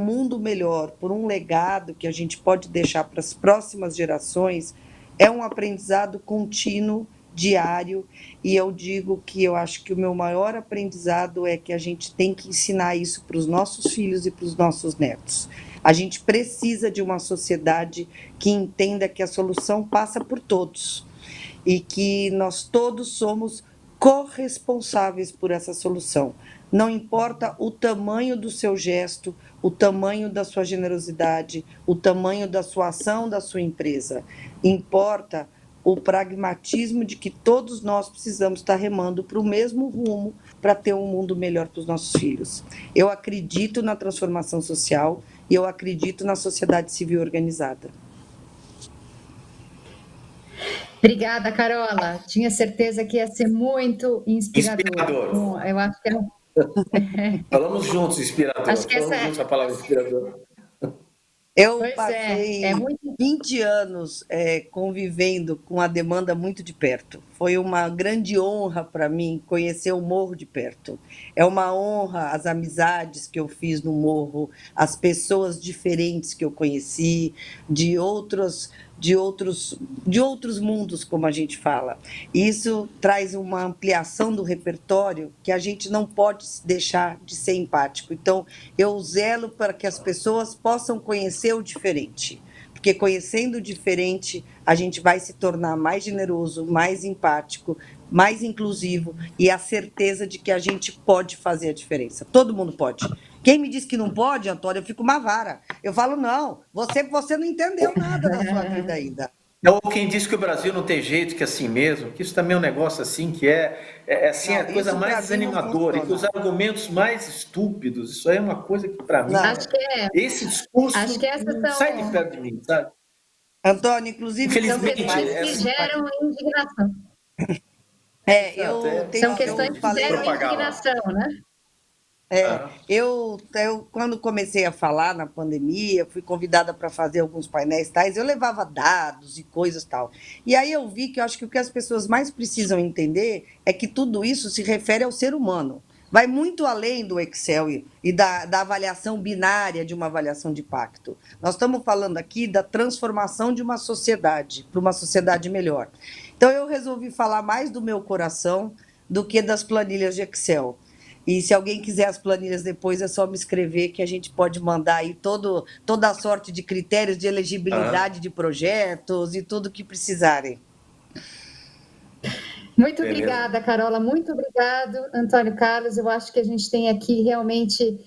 mundo melhor, por um legado que a gente pode deixar para as próximas gerações, é um aprendizado contínuo, diário, e eu digo que eu acho que o meu maior aprendizado é que a gente tem que ensinar isso para os nossos filhos e para os nossos netos. A gente precisa de uma sociedade que entenda que a solução passa por todos e que nós todos somos corresponsáveis por essa solução. Não importa o tamanho do seu gesto, o tamanho da sua generosidade, o tamanho da sua ação, da sua empresa. Importa o pragmatismo de que todos nós precisamos estar remando para o mesmo rumo para ter um mundo melhor para os nossos filhos. Eu acredito na transformação social e eu acredito na sociedade civil organizada. Obrigada, Carola. Tinha certeza que ia ser muito inspirador. Bom, eu acho que Falamos juntos, inspirador. Acho que Falamos juntos a palavra inspirador. Eu passei 20 anos convivendo com a demanda muito de perto. Foi uma grande honra para mim conhecer o Morro de perto. É uma honra as amizades que eu fiz no Morro, as pessoas diferentes que eu conheci, de outros mundos, como a gente fala. Isso traz uma ampliação do repertório que a gente não pode deixar de ser empático. Então, eu zelo para que as pessoas possam conhecer o diferente, porque conhecendo o diferente, a gente vai se tornar mais generoso, mais empático, mais inclusivo e a certeza de que a gente pode fazer a diferença. Todo mundo pode. Quem me diz que não pode, Antônio, eu fico uma vara. Eu falo, não, você não entendeu nada da sua vida ainda. Ou quem diz que o Brasil não tem jeito, que é assim mesmo, que isso também é um negócio assim, que assim, não, a coisa mais desanimadora, e que os argumentos mais estúpidos, isso aí é uma coisa que, para mim, esse discurso não sai de perto de mim, sabe? Antônio, inclusive... Infelizmente, são questões que geram indignação. São questões que geram indignação, né? Eu, quando comecei a falar na pandemia, fui convidada para fazer alguns painéis tais, eu levava dados e coisas tal. E aí eu vi que eu acho que o que as pessoas mais precisam entender é que tudo isso se refere ao ser humano. Vai muito além do Excel e da avaliação binária de uma avaliação de impacto. Nós estamos falando aqui da transformação de uma sociedade, para uma sociedade melhor. Então, eu resolvi falar mais do meu coração do que das planilhas de Excel. E se alguém quiser as planilhas depois, é só me escrever que a gente pode mandar aí toda a sorte de critérios de elegibilidade de projetos e tudo que precisarem. Muito obrigada, Carola. Muito obrigado, Antônio Carlos. Eu acho que a gente tem aqui realmente,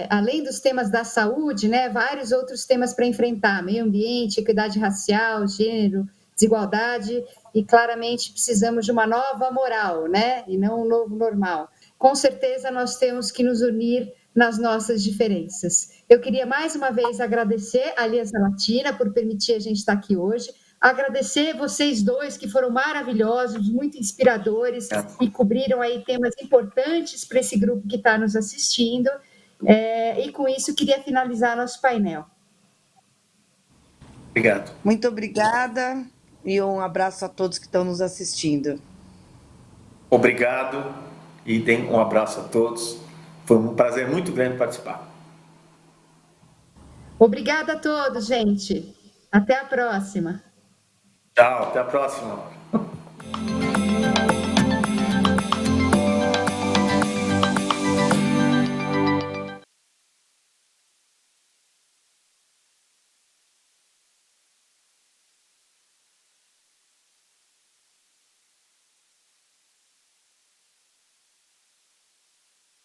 além dos temas da saúde, né, vários outros temas para enfrentar: meio ambiente, equidade racial, gênero, desigualdade, e claramente precisamos de uma nova moral, né, e não um novo normal. Com certeza nós temos que nos unir nas nossas diferenças. Eu queria mais uma vez agradecer a Aliança Latina por permitir a gente estar aqui hoje, agradecer vocês dois que foram maravilhosos, muito inspiradores e cobriram aí temas importantes para esse grupo que está nos assistindo. E com isso queria finalizar nosso painel. Obrigado. Muito obrigada e um abraço a todos que estão nos assistindo. Obrigado e deem um abraço a todos. Foi um prazer muito grande participar. Obrigada a todos, gente. Até a próxima. Tchau, até a próxima.